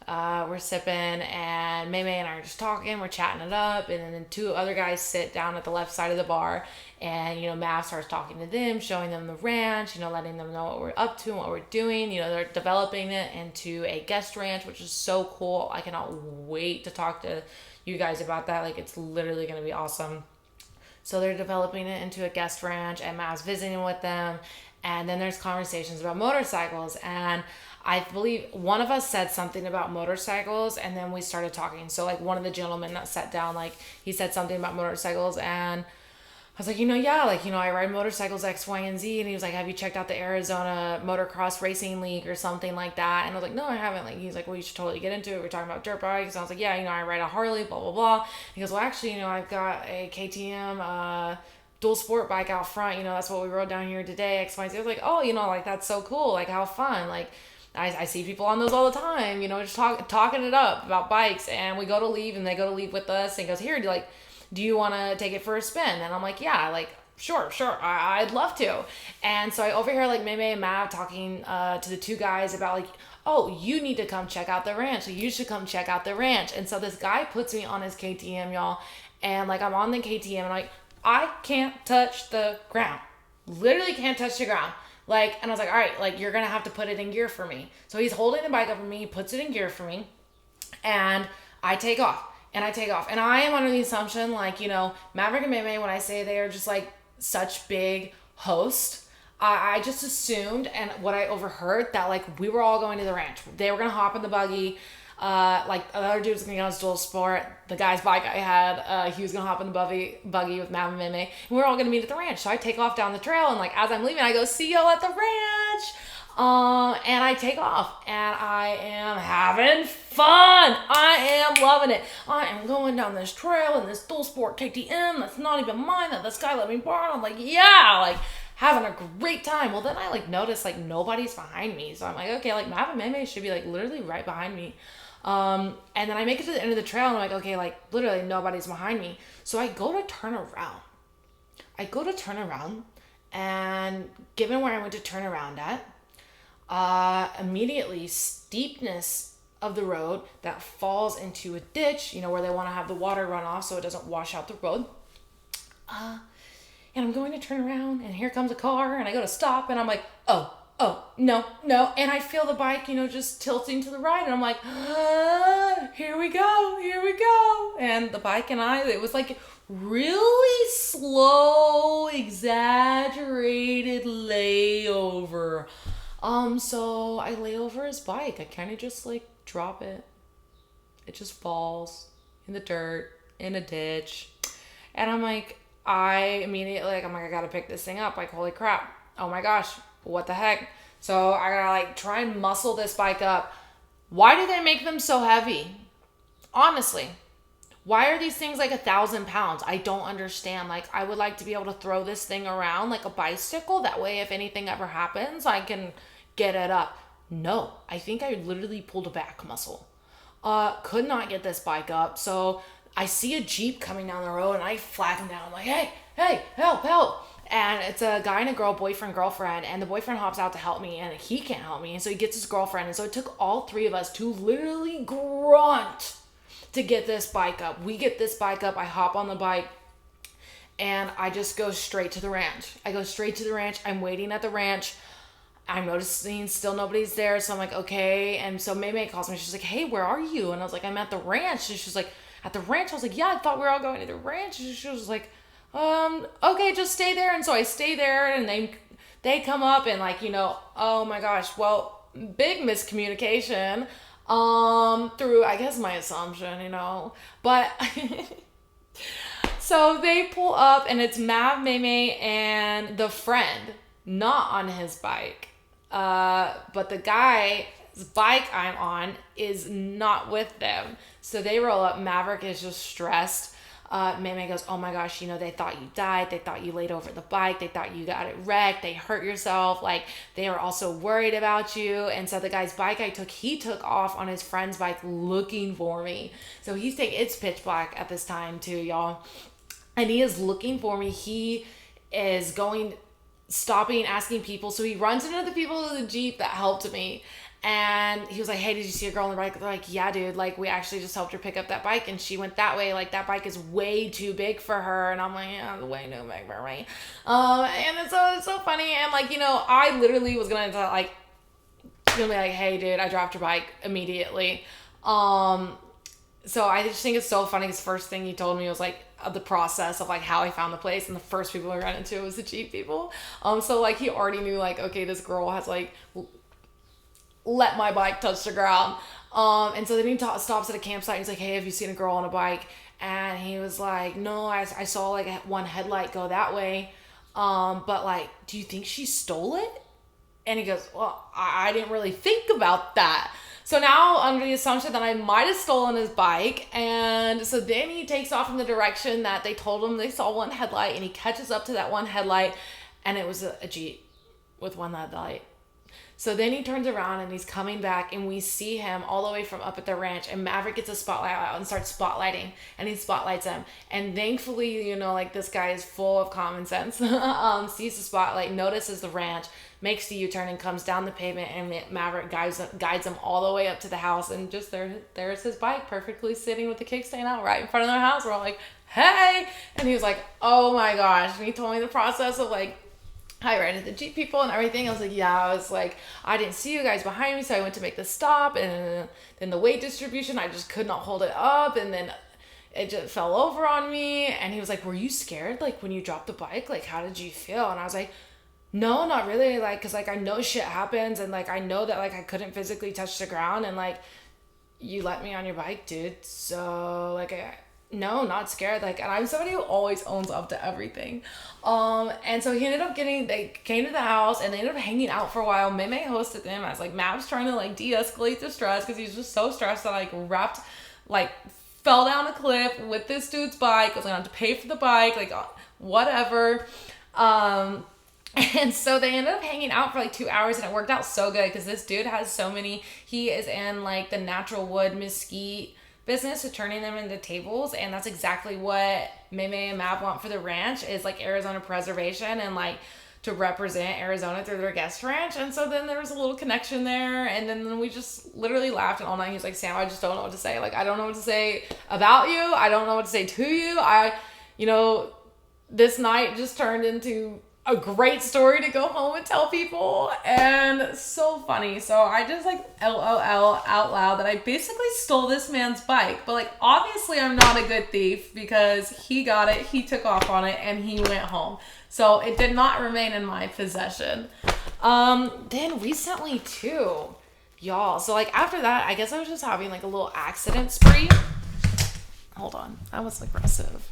S1: We're sipping, and Mei Mei and I are just talking. We're chatting it up, and then 2 other guys sit down at the left side of the bar, and Mav starts talking to them, showing them the ranch, letting them know what we're up to and what we're doing. They're developing it into a guest ranch, which is so cool. I cannot wait to talk to you guys about that. Like, it's literally going to be awesome. So they're developing it into a guest ranch, and Mav's visiting with them. And then there's conversations about motorcycles, and I believe one of us said something about motorcycles, and then we started talking. So like one of the gentlemen that sat down, like he said something about motorcycles, and I was like, yeah, like, I ride motorcycles X, Y, and Z. And he was like, have you checked out the Arizona Motocross Racing League or something like that? And I was like, no, I haven't. Like, he's like, well, you should totally get into it. We're talking about dirt bikes. And I was like, yeah, I ride a Harley, blah, blah, blah. He goes, well, actually, I've got a KTM, dual sport bike out front. That's what we rode down here today, X, Y, and Z. I was like, oh, like, that's so cool. Like, how fun. Like, I see people on those all the time, just talking it up about bikes. And we go to leave, and they go to leave with us. And he goes, here, do you want to take it for a spin? And I'm like, yeah, like, sure, I'd love to. And so I overhear like Mei Mei and Mav talking to the 2 guys about like, oh, you need to come check out the ranch. So you should come check out the ranch. And so this guy puts me on his KTM, y'all. And like, I'm on the KTM, and like, I can't touch the ground. Literally can't touch the ground. Like, and I was like, all right, like, you're going to have to put it in gear for me. So he's holding the bike up for me. He puts it in gear for me. And I take off. And I am under the assumption, like, Maverick and Mei Mei, when I say they are just like such big hosts, I just assumed, and what I overheard, that like we were all going to the ranch. They were going to hop in the buggy. Like the other dude was going to get on his dual sport. The guy's bike I had, he was going to hop in the buggy with Mav and Mei Mei. And we were all going to meet at the ranch. So I take off down the trail, and like as I'm leaving, I go, see y'all at the ranch. And I take off, and I am having fun. I am loving it. I am going down this trail in this dual sport KTM that's not even mine, that this guy let me borrow. I'm like, yeah, like having a great time. Well, then I like notice like nobody's behind me. So I'm like, okay, like Mav and Mei Mei should be like literally right behind me. And then I make it to the end of the trail, and I'm like, okay, like literally nobody's behind me. So I go to turn around. And given where I went to turn around at, immediately steepness of the road that falls into a ditch, where they want to have the water run off so it doesn't wash out the road. And I'm going to turn around, and here comes a car, and I go to stop, and I'm like, oh, no. And I feel the bike, just tilting to the right, and I'm like, here we go. And the bike and I, it was like really slow, exaggerated layover. So I lay over his bike. I kind of just like drop it. It just falls in the dirt, in a ditch. And I'm like, I immediately, I gotta pick this thing up. Like, holy crap. Oh my gosh, what the heck? So I gotta try and muscle this bike up. Why do they make them so heavy? Honestly, why are these things like 1,000 pounds? I don't understand. I would like to be able to throw this thing around like a bicycle. That way, if anything ever happens, I can get it up. No, I think I literally pulled a back muscle. Could not get this bike up. So I see a Jeep coming down the road, and I flag him down. I'm like, hey, help. And it's a guy and a girl, boyfriend, girlfriend, and the boyfriend hops out to help me, and he can't help me. And so he gets his girlfriend. And so it took all three of us to literally grunt to get this bike up. We get this bike up. I hop on the bike, and I just go straight to the ranch. I'm waiting at the ranch. I'm noticing still nobody's there. So I'm like, okay. And so May calls me. She's like, hey, where are you? And I was like, I'm at the ranch. And she's like, at the ranch? I was like, yeah, I thought we were all going to the ranch. And she was like, okay, just stay there. And so I stay there, and they come up, and oh my gosh, well, big miscommunication, through, I guess, my assumption, but so they pull up, and it's Mav, May, and the friend, not on his bike, but the guy's bike I'm on is not with them. So they roll up. Maverick is just stressed. May goes, oh my gosh, they thought you died. They thought you laid over the bike. They thought you got it wrecked. They hurt yourself. They were also worried about you. And so the guy's bike he took off on his friend's bike looking for me. So it's pitch black at this time too, y'all. And he is looking for me. He is stopping, asking people. So he runs into the people of the Jeep that helped me. And he was like, hey, did you see a girl on the bike? They're like, yeah, dude. We actually just helped her pick up that bike, and she went that way. That bike is way too big for her. And I'm like, yeah, it's way too big for me. And it's so funny. And I literally was going to be like, hey, dude, I dropped your bike immediately. So I just think it's so funny because first thing he told me was the process of how I found the place, and the first people I ran into was the Jeep people. So he already knew okay, this girl has let my bike touch the ground. And so then he stops at a campsite, and he's like, hey, have you seen a girl on a bike? And he was like, no, I saw one headlight go that way. But do you think she stole it? And he goes, well, I didn't really think about that. So now under the assumption that I might have stolen his bike. And so then he takes off in the direction that they told him they saw one headlight, and he catches up to that one headlight, and it was a Jeep with one headlight. So then he turns around, and he's coming back, and we see him all the way from up at the ranch, and Maverick gets a spotlight out and starts spotlighting, and he spotlights him. And thankfully, this guy is full of common sense, sees the spotlight, notices the ranch, makes the U-turn, and comes down the pavement, and Maverick guides him all the way up to the house, and just there's his bike perfectly sitting with the kickstand out right in front of their house. We're all like, hey! And he was like, oh my gosh. And he told me the process of I ran into the Jeep people and everything. I was like, yeah, I didn't see you guys behind me, so I went to make the stop, and then the weight distribution, I just could not hold it up, and then it just fell over on me. And he was like, were you scared, when you dropped the bike? How did you feel? And I was like, no, not really, because I know shit happens, and I know that I couldn't physically touch the ground, and you let me on your bike, dude. So no, not scared. And I'm somebody who always owns up to everything. And so they came to the house, and they ended up hanging out for a while. May hosted them as Mav's trying to de-escalate the stress, because he's just so stressed that fell down a cliff with this dude's bike. I was gonna have to pay for the bike, whatever. And so they ended up hanging out for 2 hours, and it worked out so good because this dude has he is in the natural wood mesquite business of turning them into tables, and that's exactly what May and Mav want for the ranch is Arizona preservation and to represent Arizona through their guest ranch. And so then there was a little connection there. And then we just literally laughed all night. He was like, Sam, I just don't know what to say. Like, I don't know what to say about you. I don't know what to say to you. This night just turned into a great story to go home and tell people, and so funny. So I just like LOL out loud that I basically stole this man's bike, but like obviously I'm not a good thief because he got it, he took off on it, and he went home. So it did not remain in my possession. Then recently too, y'all. So like after that, I guess I was just having like a little accident spree. Hold on, that was aggressive.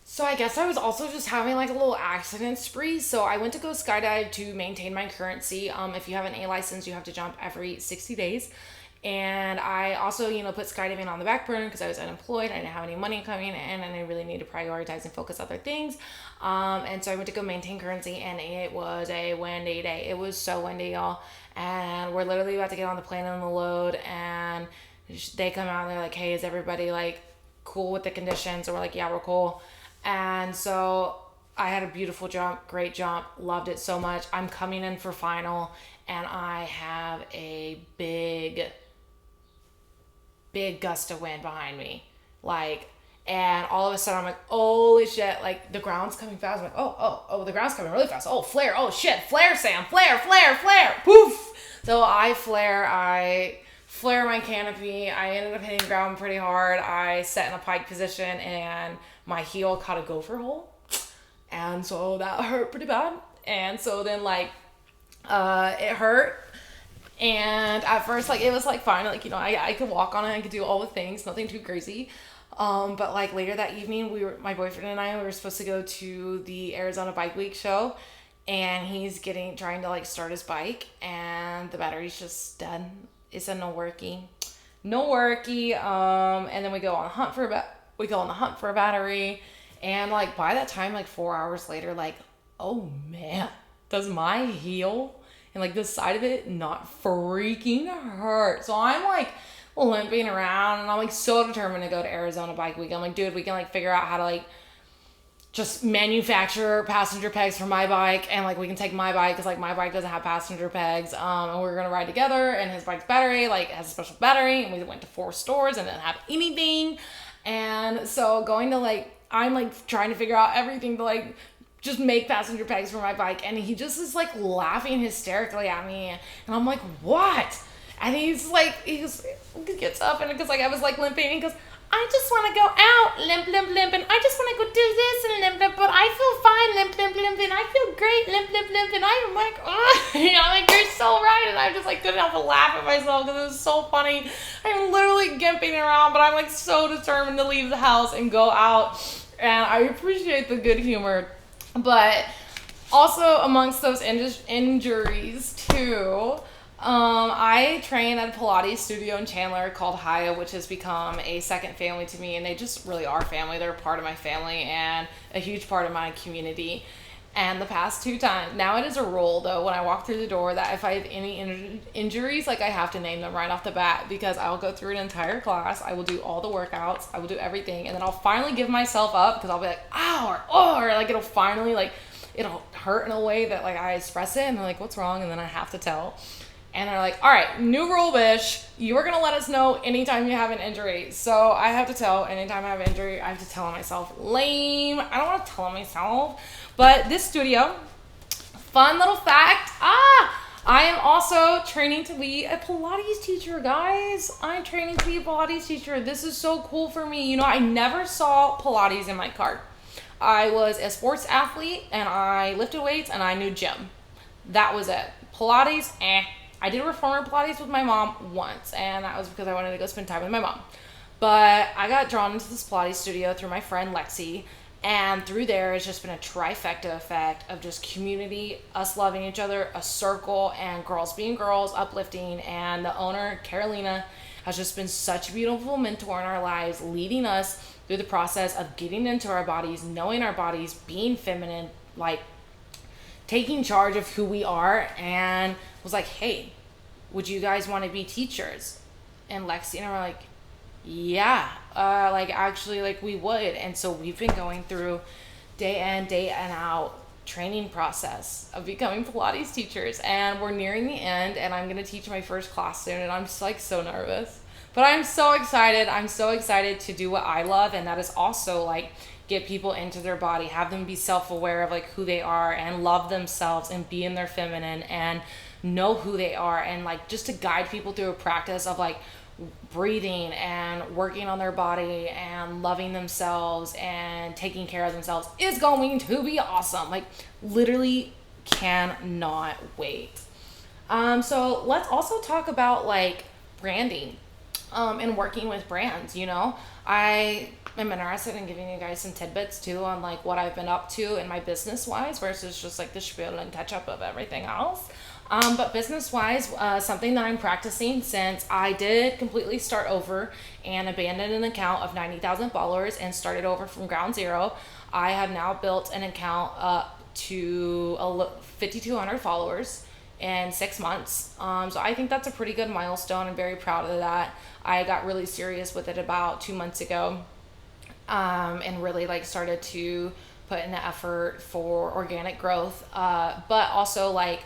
S1: So I guess I was also just having like a little accident spree. So I went to go skydive to maintain my currency. If you have an A license, you have to jump every 60 days. And I also, put skydiving on the back burner because I was unemployed. I didn't have any money coming in, and I really needed to prioritize and focus other things. And so I went to go maintain currency, and it was a windy day. It was so windy, y'all. And we're literally about to get on the plane and the load, and they come out and they're like, hey, is everybody like cool with the conditions? And we're like, yeah, we're cool. And so I had a beautiful jump, great jump, loved it so much. I'm coming in for final, and I have a big gust of wind behind me. And all of a sudden I'm like, holy shit, like the ground's coming fast. I'm like, oh, the ground's coming really fast. Oh, flare, oh shit, flare, Sam, flare, poof. So I flare my canopy. I ended up hitting the ground pretty hard. I sat in a pike position, and my heel caught a gopher hole. And so that hurt pretty bad. And so then it hurt. And at first, it was fine. I could walk on it. I could do all the things, nothing too crazy. But later that evening, my boyfriend and I, we were supposed to go to the Arizona Bike Week show, and he's trying to start his bike, and the battery's just dead. It's a no worky. And then we go on the hunt for a battery, and by that time, 4 hours later, oh man, does my heel and the side of it not freaking hurt? So I'm limping around, and I'm so determined to go to Arizona Bike Week. I'm like, dude, we can figure out how to just manufacture passenger pegs for my bike, and we can take my bike because my bike doesn't have passenger pegs, and we're gonna ride together, and his bike's battery has a special battery, and we went to 4 stores and didn't have anything. And so going to I'm trying to figure out everything to just make passenger pegs for my bike, and he just is laughing hysterically at me, and I'm like, what? And he gets up, and because I was limping, and he goes, I just want to go out, limp, and I just want to go do this and limp, but I feel fine, limp, and I feel great, limp, and I'm like, oh, you're so right, and I just couldn't help but laugh at myself because it was so funny. I'm literally gimping around, but I'm so determined to leave the house and go out, and I appreciate the good humor. But also amongst those injuries too, I train at a Pilates studio in Chandler called Haya, which has become a second family to me, and they just really are family. They're a part of my family and a huge part of my community. And the past 2 times, now it is a rule though, when I walk through the door, that if I have any injuries, I have to name them right off the bat, because I'll go through an entire class, I will do all the workouts, I will do everything, and then I'll finally give myself up because I'll be ow, or it'll finally it'll hurt in a way that I express it, and they're what's wrong, and then I have to tell. And they're all right, new rule, bitch. You are going to let us know anytime you have an injury. So I have to tell, anytime I have an injury, I have to tell myself. Lame. I don't want to tell myself. But this studio, fun little fact. I am also training to be a Pilates teacher, guys. I'm training to be a Pilates teacher. This is so cool for me. I never saw Pilates in my card. I was a sports athlete, and I lifted weights, and I knew gym. That was it. Pilates, I did reformer Pilates with my mom once, and that was because I wanted to go spend time with my mom. But I got drawn into this Pilates studio through my friend Lexi, and through there it's just been a trifecta effect of just community, us loving each other, a circle, and girls being girls, uplifting. And the owner, Carolina, has just been such a beautiful mentor in our lives, leading us through the process of getting into our bodies, knowing our bodies, being feminine, taking charge of who we are, and was like, hey, would you guys want to be teachers? And Lexi and I were like, yeah, like actually, like we would. And so we've been going through day in, day and out training process of becoming Pilates teachers, and we're nearing the end, and I'm going to teach my first class soon, and I'm just like so nervous, but I'm so excited. I'm so excited to do what I love, and that is also like get people into their body, have them be self-aware of like who they are and love themselves and be in their feminine and know who they are, and like just to guide people through a practice of like breathing and working on their body and loving themselves and taking care of themselves is going to be awesome. Like literally cannot wait. So let's also talk about like branding and working with brands. I am interested in giving you guys some tidbits too on like what I've been up to in my business wise versus just like the spiel and touch up of everything else. But business-wise, something that I'm practicing since I did completely start over and abandoned an account of 90,000 followers and started over from ground zero. I have now built an account up to 5,200 followers in 6 months. So I think that's a pretty good milestone. I'm very proud of that. I got really serious with it about 2 months ago, and really like started to put in the effort for organic growth. But also like,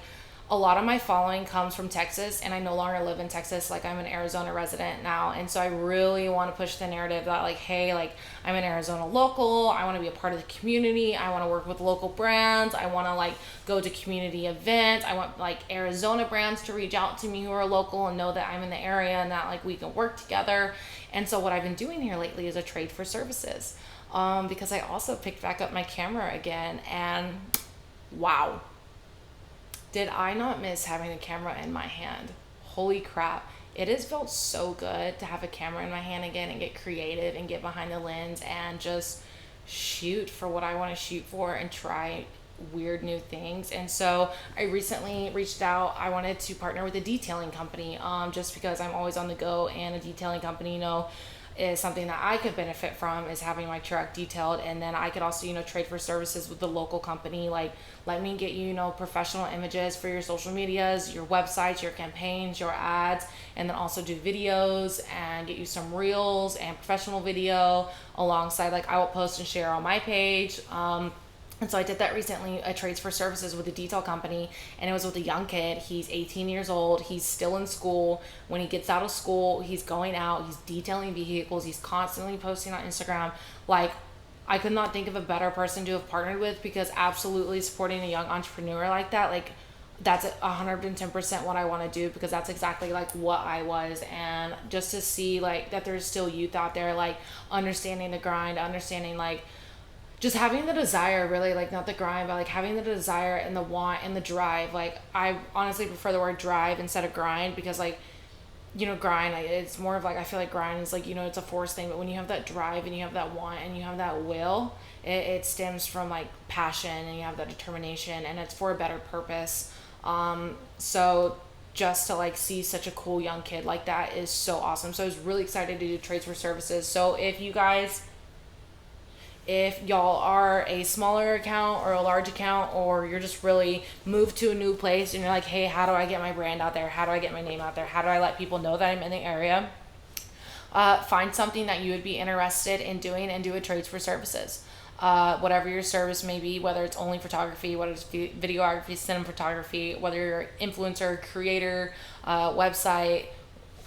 S1: a lot of my following comes from Texas, and I no longer live in Texas. Like I'm an Arizona resident now. And so I really want to push the narrative that like, hey, like I'm an Arizona local. I want to be a part of the community. I want to work with local brands. I want to like go to community events. I want like Arizona brands to reach out to me who are local and know that I'm in the area and that like we can work together. And so what I've been doing here lately is a trade for services, because I also picked back up my camera again, and wow. Did I not miss having a camera in my hand? Holy crap. It has felt so good to have a camera in my hand again and get creative and get behind the lens and just shoot for what I want to shoot for and try weird new things. And so I recently reached out. I wanted to partner with a detailing company, just because I'm always on the go, and a detailing company, is something that I could benefit from, is having my truck detailed. And then I could also, trade for services with the local company. Like, let me get you, professional images for your social medias, your websites, your campaigns, your ads, and then also do videos and get you some reels and professional video alongside, like I will post and share on my page. And so I did that recently, a trades for services with a detail company, and it was with a young kid. He's 18 years old. He's still in school. When he gets out of school, he's going out, he's detailing vehicles. He's constantly posting on Instagram. Like, I could not think of a better person to have partnered with, because absolutely supporting a young entrepreneur like that, like that's 110% what I want to do, because that's exactly like what I was. And just to see like that there's still youth out there, like understanding the grind, understanding like just having the desire, really, like not the grind, but like having the desire and the want and the drive. Like I honestly prefer the word drive instead of grind, because like, grind, like, it's more of like, I feel like grind is like, it's a force thing, but when you have that drive and you have that want and you have that will, it stems from like passion, and you have that determination, and it's for a better purpose. So just to like see such a cool young kid like that is so awesome. So I was really excited to do trades for services. So if y'all are a smaller account or a large account, or you're just really moved to a new place and you're like, hey, how do I get my brand out there? How do I get my name out there? How do I let people know that I'm in the area? Find something that you would be interested in doing and do a trades for services. Whatever your service may be, whether it's only photography, whether it's videography, cinematography, whether you're an influencer, creator, website,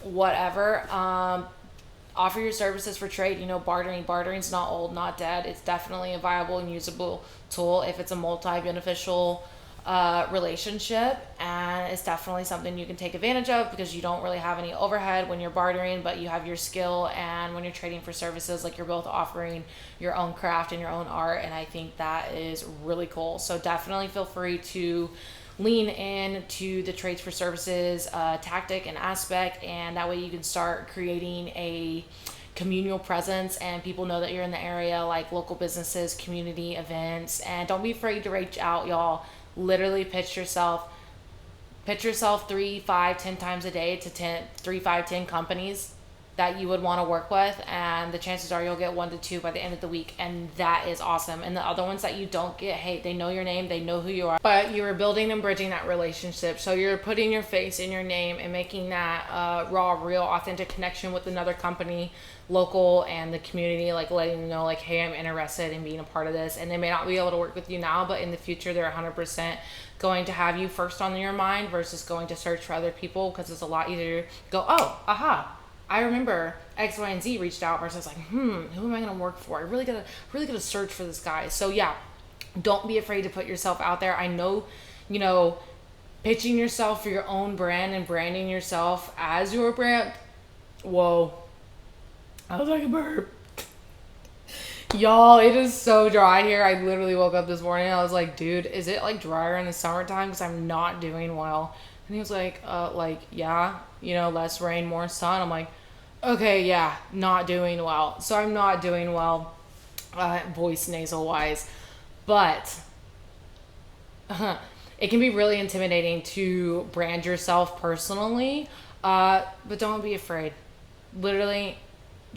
S1: whatever. Offer your services for trade. Bartering's not old, not dead. It's definitely a viable and usable tool if it's a multi-beneficial relationship, and it's definitely something you can take advantage of, because you don't really have any overhead when you're bartering, but you have your skill, and when you're trading for services, like you're both offering your own craft and your own art, and I think that is really cool. So definitely feel free to lean in to the trades for services tactic and aspect, and that way you can start creating a communal presence and people know that you're in the area, like local businesses, community events. And don't be afraid to reach out, y'all. Literally pitch yourself 3, 5, 10 times a day to 3, 5, 10 companies. that you would want to work with, and the chances are you'll get 1 to 2 by the end of the week, and that is awesome. And the other ones that you don't get, hey, they know your name, they know who you are, but you are building and bridging that relationship. So you're putting your face in your name and making that raw, real, authentic connection with another company, local, and the community, like letting them know, like, hey, I'm interested in being a part of this. And they may not be able to work with you now, but in the future they're 100% going to have you first on your mind versus going to search for other people, because it's a lot easier to go, oh, aha, I remember X, Y, and Z reached out versus like, who am I going to work for? I really gotta search for this guy. So yeah, don't be afraid to put yourself out there. I know, pitching yourself for your own brand and branding yourself as your brand. Whoa. I was like a burp. Y'all, it is so dry here. I literally woke up this morning and I was like, dude, is it like drier in the summertime? Because I'm not doing well. And he was like, yeah, less rain, more sun. I'm like, okay, yeah, not doing well. So I'm not doing well, voice nasal wise, but it can be really intimidating to brand yourself personally, but don't be afraid. Literally,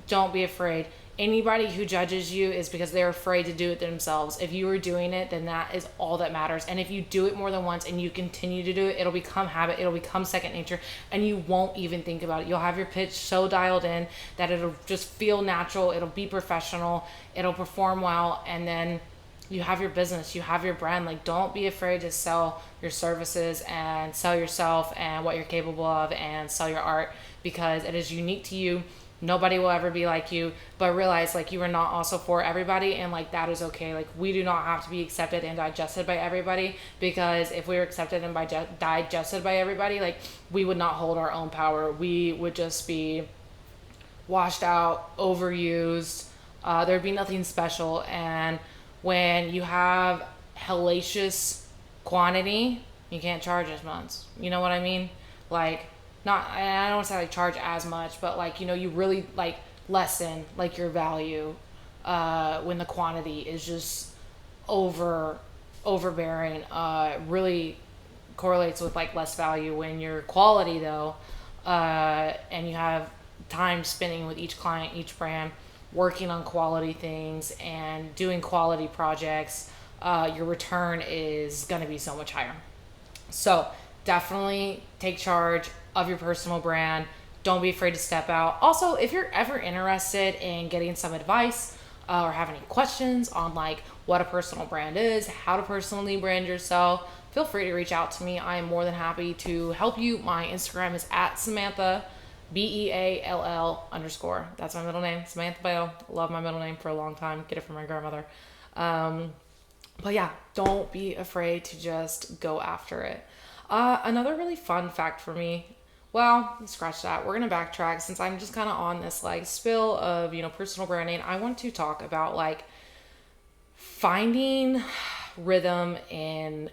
S1: don't be afraid. Anybody who judges you is because they're afraid to do it themselves. If you are doing it, then that is all that matters. And if you do it more than once and you continue to do it, it'll become habit, it'll become second nature, and you won't even think about it. You'll have your pitch so dialed in that it'll just feel natural, it'll be professional, it'll perform well, and then you have your business, you have your brand. Like, don't be afraid to sell your services and sell yourself and what you're capable of and sell your art, because it is unique to you. Nobody will ever be like you, but realize like you are not also for everybody, and like that is okay. Like, we do not have to be accepted and digested by everybody, because if we were accepted and digested by everybody, like we would not hold our own power. We would just be washed out, overused. There'd be nothing special. And when you have hellacious quantity, you can't charge as much. You know what I mean? Like, I don't want to say like charge as much, but like, you really like lessen like your value when the quantity is just overbearing. Really correlates with like less value. When your quality though, and you have time spending with each client, each brand, working on quality things and doing quality projects, your return is going to be so much higher. So definitely take charge of your personal brand. Don't be afraid to step out. Also, if you're ever interested in getting some advice or have any questions on like what a personal brand is, how to personally brand yourself, feel free to reach out to me. I am more than happy to help you. My Instagram is @Samantha, BEALL_. That's my middle name, Samantha Bale. Love my middle name for a long time. Get it from my grandmother. But yeah, don't be afraid to just go after it. Another really fun fact for me, well, scratch that. We're going to backtrack since I'm just kind of on this like spill of, personal branding. I want to talk about like finding rhythm and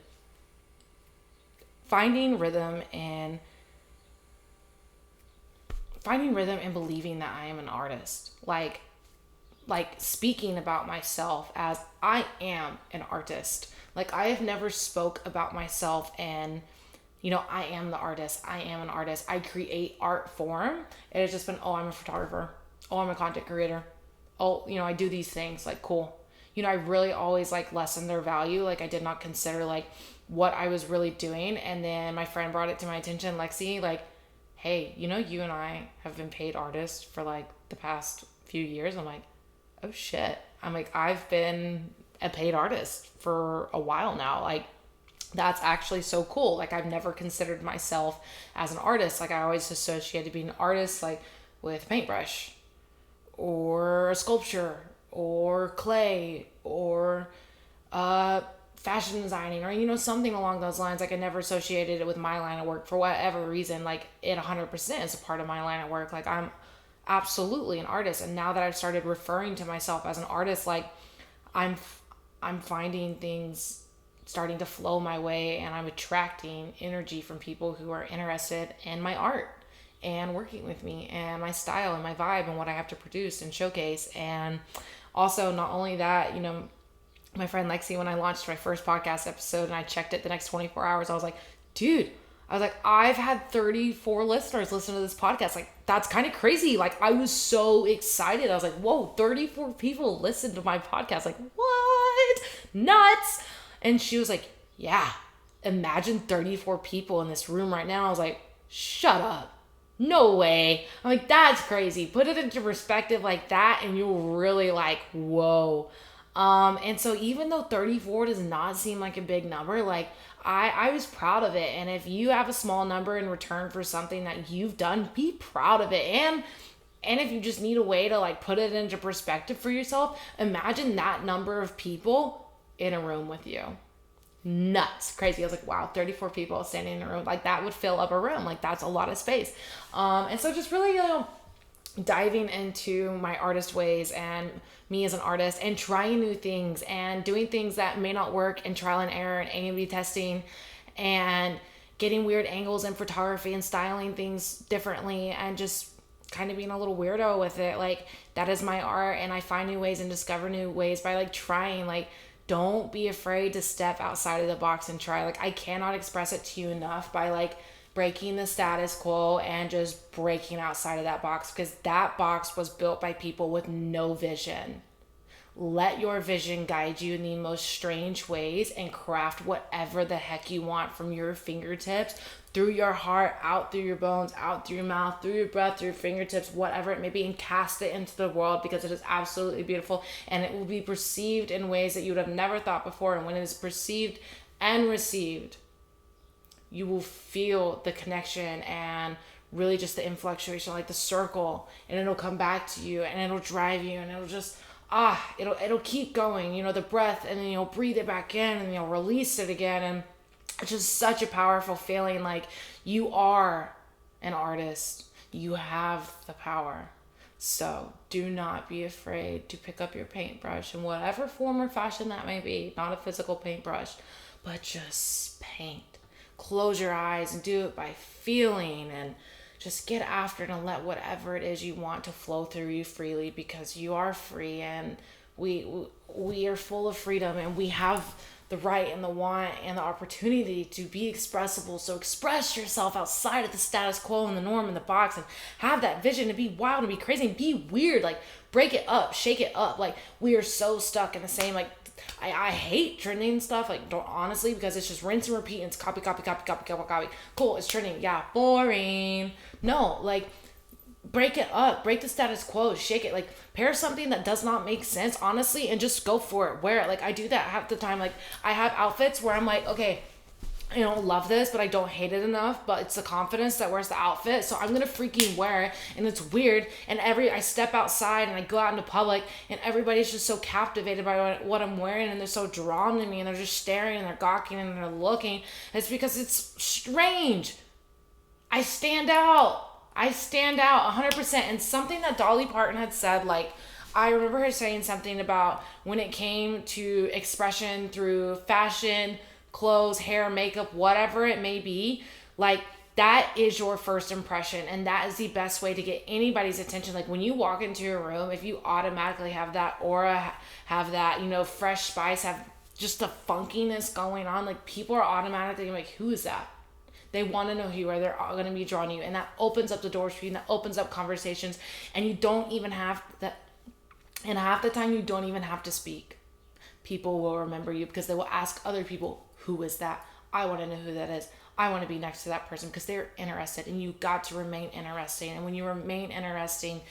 S1: believing that I am an artist. Like speaking about myself as I am an artist. Like, I have never spoke about myself and I am the artist. I am an artist. I create art form. It has just been, oh, I'm a photographer. Oh, I'm a content creator. Oh, I do these things. Like, cool. I really always like lessened their value. Like, I did not consider like what I was really doing. And then my friend brought it to my attention, Lexi, like, hey, you and I have been paid artists for like the past few years. I'm like, oh shit. I'm like, I've been a paid artist for a while now. Like, that's actually so cool. Like, I've never considered myself as an artist. Like, I always associated being an artist like with a paintbrush or a sculpture or clay or fashion designing or something along those lines. Like, I never associated it with my line of work for whatever reason. Like, it 100% is a part of my line of work. Like, I'm absolutely an artist. And now that I've started referring to myself as an artist, like, I'm finding things starting to flow my way, and I'm attracting energy from people who are interested in my art and working with me and my style and my vibe and what I have to produce and showcase. And also, not only that, my friend Lexi, when I launched my first podcast episode and I checked it the next 24 hours, I was like, dude, I was like, I've had 34 listeners listen to this podcast. Like, that's kind of crazy. Like, I was so excited. I was like, whoa, 34 people listen to my podcast. Like, what? Nuts. And she was like, yeah, imagine 34 people in this room right now. I was like, shut up. No way. I'm like, that's crazy. Put it into perspective like that, and you'll really like, whoa. And so even though 34 does not seem like a big number, like I was proud of it. And if you have a small number in return for something that you've done, be proud of it. And if you just need a way to like put it into perspective for yourself, imagine that number of people in a room with you. Nuts. Crazy. I was like, wow, 34 people standing in a room. Like that would fill up a room. Like that's a lot of space. And so just really, diving into my artist ways and me as an artist and trying new things and doing things that may not work and trial and error and A/B testing and getting weird angles in photography and styling things differently and just kind of being a little weirdo with it. Like that is my art, and I find new ways and discover new ways by like trying. Like don't be afraid to step outside of the box and try. Like I cannot express it to you enough by like breaking the status quo and just breaking outside of that box, because that box was built by people with no vision. Let your vision guide you in the most strange ways and craft whatever the heck you want from your fingertips, through your heart, out through your bones, out through your mouth, through your breath, through your fingertips, whatever it may be, and cast it into the world, because it is absolutely beautiful and it will be perceived in ways that you would have never thought before. And when it is perceived and received, you will feel the connection and really just the influctuation, like the circle, and it'll come back to you and it'll drive you and it'll just, it'll keep going, the breath, and then you'll breathe it back in and you'll release it again. And it's just such a powerful feeling. Like you are an artist. You have the power. So do not be afraid to pick up your paintbrush in whatever form or fashion that may be. Not a physical paintbrush, but just paint. Close your eyes and do it by feeling, and just get after it and let whatever it is you want to flow through you freely, because you are free, and we are full of freedom, and we have the right and the want and the opportunity to be expressible. So express yourself outside of the status quo and the norm and the box, and have that vision to be wild and be crazy and be weird. Like break it up, shake it up. Like we are so stuck in the same, like I hate trending stuff, like don't, honestly, because it's just rinse and repeat, and it's copy. Cool, it's trending. Yeah, boring. No, like break it up, break the status quo, shake it. Like pair something that does not make sense, honestly, and just go for it. Wear it. Like I do that half the time. Like I have outfits where I'm like, okay, I don't love this, but I don't hate it enough, but it's the confidence that wears the outfit, so I'm gonna freaking wear it. And it's weird, and I step outside and I go out into public, and everybody's just so captivated by what I'm wearing, and they're so drawn to me, and they're just staring, and they're gawking, and they're looking. It's because it's strange. I stand out 100%. And something that Dolly Parton had said, like, I remember her saying something about when it came to expression through fashion, clothes, hair, makeup, whatever it may be, like that is your first impression, and that is the best way to get anybody's attention. Like when you walk into a room, if you automatically have that aura, have that, fresh spice, have just the funkiness going on, like people are automatically like, who is that? They want to know who you are. They're going to be drawn to you, and that opens up the doors for you, and that opens up conversations, and you don't even have that. And half the time you don't even have to speak. People will remember you because they will ask other people, who is that? I want to know who that is. I want to be next to that person, because they're interested, and you got to remain interesting. And when you remain interesting,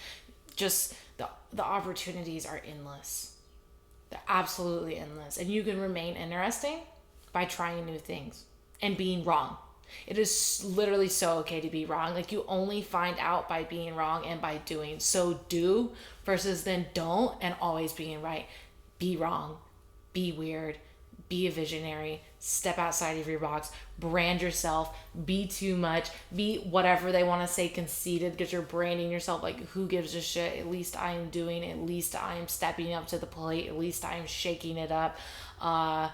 S1: just the opportunities are endless. They're absolutely endless. And you can remain interesting by trying new things and being wrong. It is literally so okay to be wrong. Like you only find out by being wrong and by doing. So do versus then don't, and always being right. Be wrong. Be weird. Be a visionary. Step outside of your box. Brand yourself. Be too much. Be whatever they want to say, conceited, because you're branding yourself. Like who gives a shit? At least I am doing it. At least I am stepping up to the plate. At least I am shaking it up. At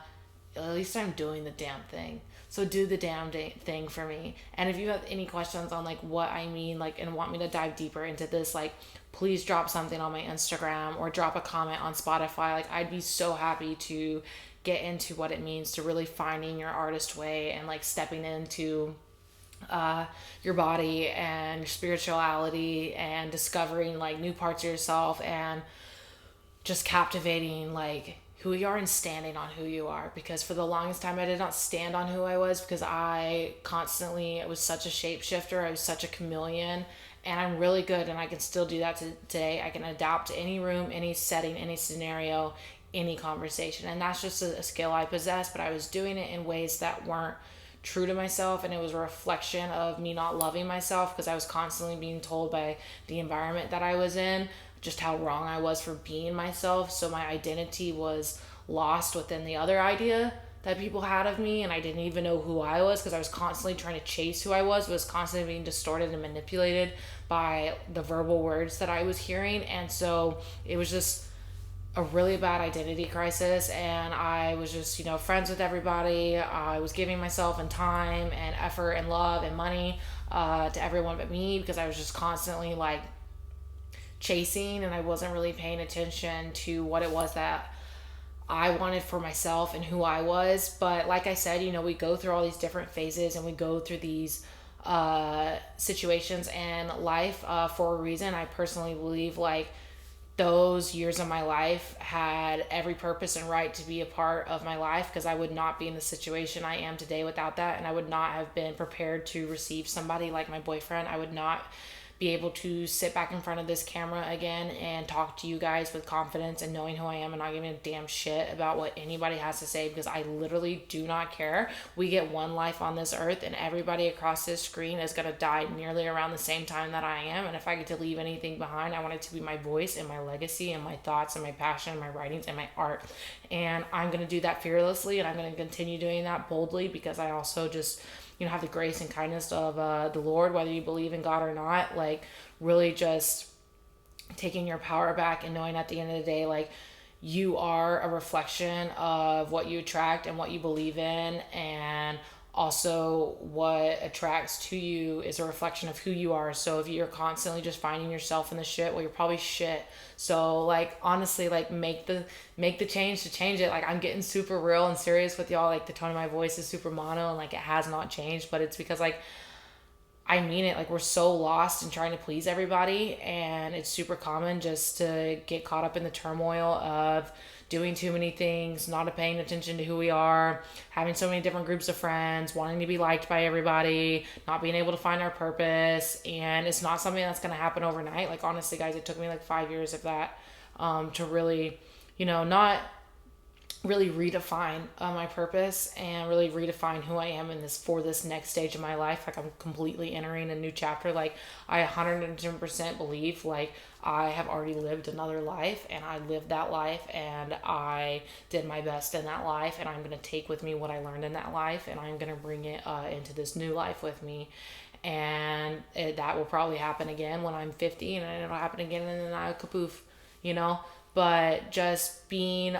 S1: least I'm doing the damn thing. So do the damn thing for me. And if you have any questions on like what I mean, like, and want me to dive deeper into this, like, please drop something on my Instagram or drop a comment on Spotify. Like, I'd be so happy to get into what it means to really finding your artist way and like stepping into your body and your spirituality, and discovering like new parts of yourself, and just captivating like who you are and standing on who you are. Because for the longest time I did not stand on who I was, because I was such a shapeshifter, I was such a chameleon. And I'm really good, and I can still do that today. I can adapt to any room, any setting, any scenario, any conversation. And that's just a skill I possess, but I was doing it in ways that weren't true to myself, and it was a reflection of me not loving myself, because I was constantly being told by the environment that I was in just how wrong I was for being myself. So my identity was lost within the other idea that people had of me, and I didn't even know who I was, because I was constantly trying to chase who I was constantly being distorted and manipulated by the verbal words that I was hearing. And so it was just a really bad identity crisis, and I was just, friends with everybody. I was giving myself and time and effort and love and money to everyone but me, because I was just constantly like chasing, and I wasn't really paying attention to what it was that I wanted for myself and who I was. But like I said, we go through all these different phases, and we go through these situations in life for a reason. I personally believe like those years of my life had every purpose and right to be a part of my life, because I would not be in the situation I am today without that. And I would not have been prepared to receive somebody like my boyfriend. I would not be able to sit back in front of this camera again and talk to you guys with confidence and knowing who I am, and not giving a damn shit about what anybody has to say, because I literally do not care. We get one life on this earth, and everybody across this screen is going to die nearly around the same time that I am. And if I get to leave anything behind, I want it to be my voice and my legacy and my thoughts and my passion and my writings and my art. And I'm going to do that fearlessly, and I'm going to continue doing that boldly, because I also just have the grace and kindness of the Lord, whether you believe in God or not. Like, really just taking your power back and knowing at the end of the day, like, you are a reflection of what you attract and what you believe in, and also what attracts to you is a reflection of who you are. So if you're constantly just finding yourself in the shit, well, you're probably shit. So like, honestly, like, make the change to change it. Like, I'm getting super real and serious with y'all. Like, the tone of my voice is super mono, and like, it has not changed, but it's because like, I mean it. Like, we're so lost in trying to please everybody, and it's super common just to get caught up in the turmoil of doing too many things, not paying attention to who we are, having so many different groups of friends, wanting to be liked by everybody, not being able to find our purpose. And it's not something that's going to happen overnight. Like, honestly, guys, it took me like 5 years of that to really, not really redefine my purpose and really redefine who I am in this next stage of my life. Like, I'm completely entering a new chapter. Like, I 110% believe like I have already lived another life, and I lived that life, and I did my best in that life, and I'm going to take with me what I learned in that life, and I'm going to bring it into this new life with me. And that will probably happen again when I'm 50, and then it'll happen again, and then I'll kapoof, but just being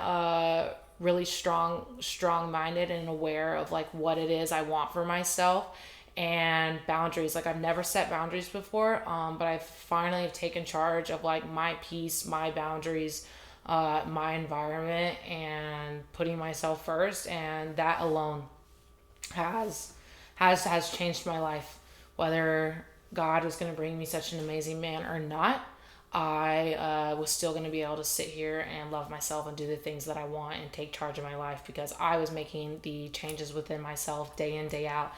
S1: really strong-minded and aware of like what it is I want for myself, and boundaries. Like, I've never set boundaries before, but I finally have taken charge of like my peace, my boundaries, my environment, and putting myself first. And that alone has changed my life. Whether God was going to bring me such an amazing man or not, I was still going to be able to sit here and love myself and do the things that I want and take charge of my life, because I was making the changes within myself day in, day out,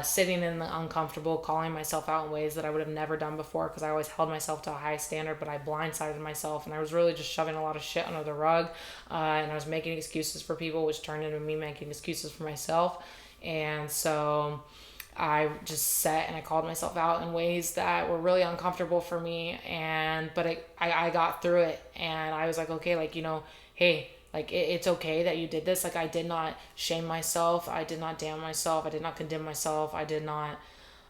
S1: sitting in the uncomfortable, calling myself out in ways that I would have never done before, because I always held myself to a high standard, but I blindsided myself, and I was really just shoving a lot of shit under the rug, and I was making excuses for people, which turned into me making excuses for myself. And so I just sat and I called myself out in ways that were really uncomfortable for me. But I got through it, and I was like, okay, like, hey, like, it's okay that you did this. Like, I did not shame myself. I did not damn myself. I did not condemn myself. I did not,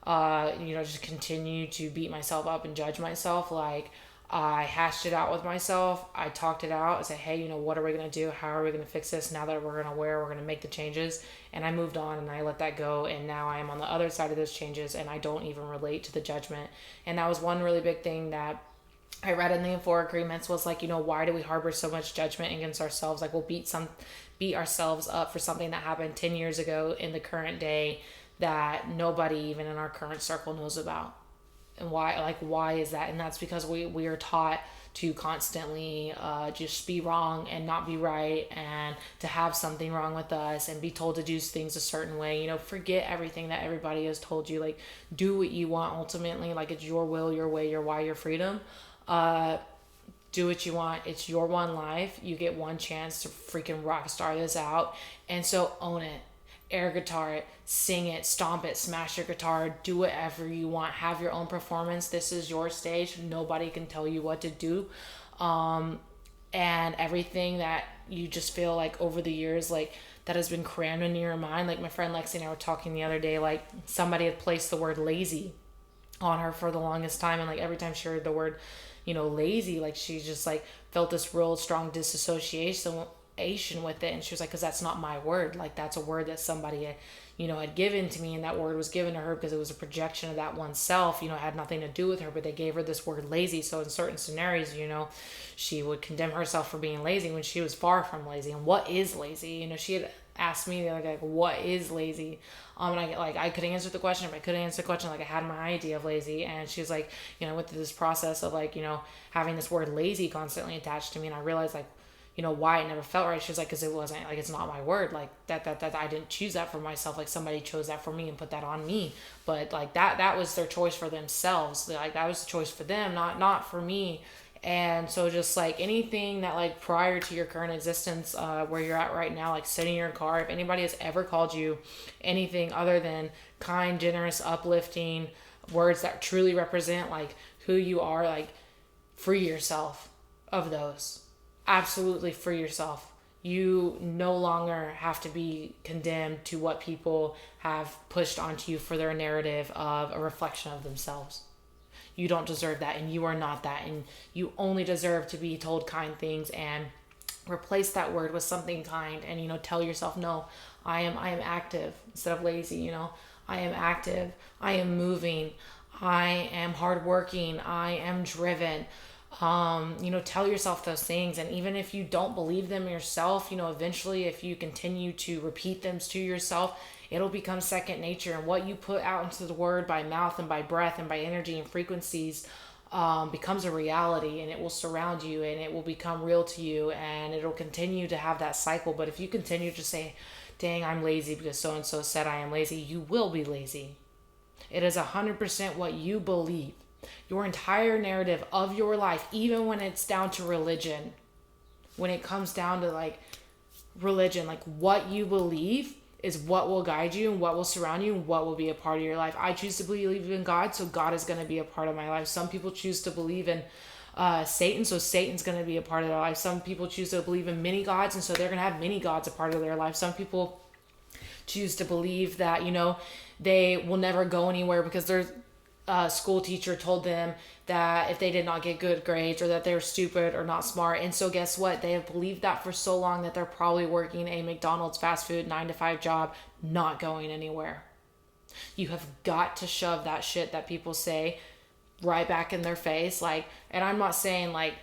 S1: just continue to beat myself up and judge myself. Like, I hashed it out with myself. I talked it out. I said, hey, what are we going to do? How are we going to fix this now that we're going to make the changes? And I moved on, and I let that go. And now I am on the other side of those changes, and I don't even relate to the judgment. And that was one really big thing that I read in the 4 agreements was like, why do we harbor so much judgment against ourselves? Like, we'll beat ourselves up for something that happened 10 years ago in the current day that nobody even in our current circle knows about. And why is that? And that's because we are taught to constantly just be wrong and not be right, and to have something wrong with us and be told to do things a certain way. Forget everything that everybody has told you. Like, do what you want ultimately. Like, it's your will, your way, your why, your freedom. Do what you want. It's your one life. You get one chance to freaking rock star this out. And so own it. Air guitar it, sing it, stomp it, smash your guitar, do whatever you want, have your own performance. This is your stage. Nobody can tell you what to do. And everything that you just feel like over the years, like, that has been crammed into your mind. Like, my friend Lexi and I were talking the other day, like, somebody had placed the word lazy on her for the longest time, and like every time she heard the word lazy, like, she just like felt this real strong disassociation with it. And she was like, because that's not my word. Like, that's a word that somebody had given to me, and that word was given to her because it was a projection of that oneself. It had nothing to do with her, but they gave her this word lazy. So in certain scenarios, she would condemn herself for being lazy when she was far from lazy. And what is lazy? She had asked me the other day, like, what is lazy? And I could answer the question. If I couldn't answer the question, like, I had my idea of lazy. And she was like, went through this process of like, having this word lazy constantly attached to me. And I realized, like, why it never felt right. She was like, because it wasn't, like, it's not my word. Like, that I didn't choose that for myself. Like, somebody chose that for me and put that on me. But like, that was their choice for themselves. Like, that was the choice for them, not for me. And so just like anything that, like, prior to your current existence, where you're at right now, like, sitting in your car, if anybody has ever called you anything other than kind, generous, uplifting words that truly represent like who you are, like, free yourself of those. Absolutely free yourself. You no longer have to be condemned to what people have pushed onto you for their narrative of a reflection of themselves. You don't deserve that, and you are not that, and you only deserve to be told kind things. And replace that word with something kind, and tell yourself, no, I am active instead of lazy. I am active, I am moving, I am hardworking, I am driven. Tell yourself those things. And even if you don't believe them yourself, eventually, if you continue to repeat them to yourself, it'll become second nature. And what you put out into the word by mouth and by breath and by energy and frequencies becomes a reality, and it will surround you, and it will become real to you, and it'll continue to have that cycle. But if you continue to say, dang, I'm lazy because so-and-so said I am lazy, you will be lazy. It is 100% what you believe. Your entire narrative of your life, even when it's down to religion, when it comes down to like religion, like, what you believe is what will guide you and what will surround you and what will be a part of your life. I choose to believe in God, so God is going to be a part of my life. Some people choose to believe in Satan, so Satan's going to be a part of their life. Some people choose to believe in many gods, and so they're going to have many gods a part of their life. Some people choose to believe that they will never go anywhere because their school teacher told them that if they did not get good grades, or that they're stupid or not smart. And so guess what? They have believed that for so long that they're probably working a McDonald's fast food 9-to-5 job, not going anywhere. You have got to shove that shit that people say right back in their face. Like, and I'm not saying like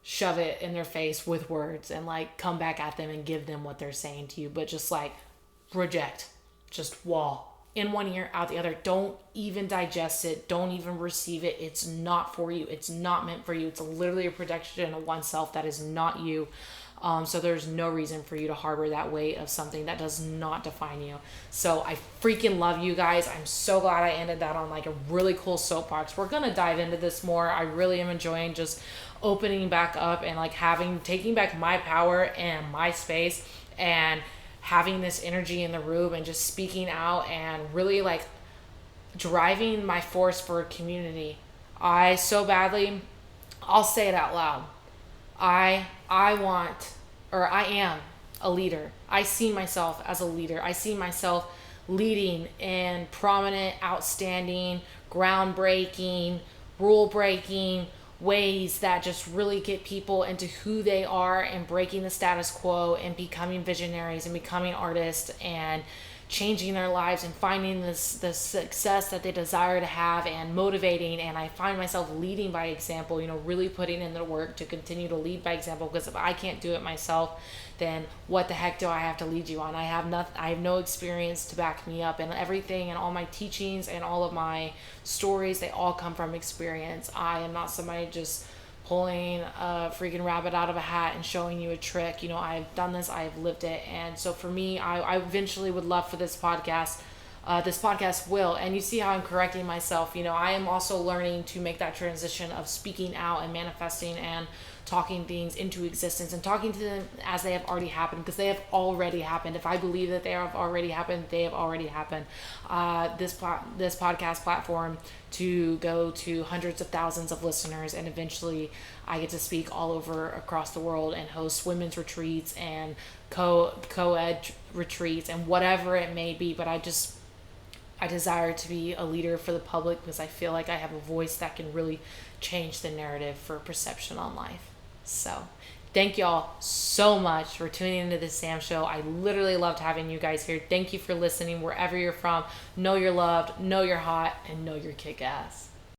S1: shove it in their face with words and like come back at them and give them what they're saying to you, but just like reject, just wall. In one ear, out the other. Don't even digest it. Don't even receive it. It's not for you. It's not meant for you. It's literally a projection of oneself that is not you. So there's no reason for you to harbor that weight of something that does not define you. So I freaking love you guys. I'm so glad I ended that on like a really cool soapbox. We're going to dive into this more. I really am enjoying just opening back up and like taking back my power and my space, and having this energy in the room and just speaking out and really like driving my force for community. I'll say it out loud. I am a leader. I see myself as a leader. I see myself leading in prominent, outstanding, groundbreaking, rule breaking ways that just really get people into who they are and breaking the status quo and becoming visionaries and becoming artists and changing their lives and finding this success that they desire to have, and motivating. And I find myself leading by example, really putting in the work to continue to lead by example, because if I can't do it myself, then what the heck do I have to lead you on? I have no experience to back me up, and everything and all my teachings and all of my stories, they all come from experience. I am not somebody just pulling a freaking rabbit out of a hat and showing you a trick. I've done this, I've lived it. And so for me, I eventually would love for this podcast will, and you see how I'm correcting myself. I am also learning to make that transition of speaking out and manifesting and talking things into existence and talking to them as they have already happened, because they have already happened. If I believe that they have already happened, they have already happened. This podcast platform to go to hundreds of thousands of listeners, and eventually I get to speak all over across the world and host women's retreats and co-ed retreats and whatever it may be. But I desire to be a leader for the public, because I feel like I have a voice that can really change the narrative for perception on life. So thank y'all so much for tuning into the Sam Show. I literally loved having you guys here. Thank you for listening wherever you're from. Know you're loved, know you're hot, and know you're kick-ass.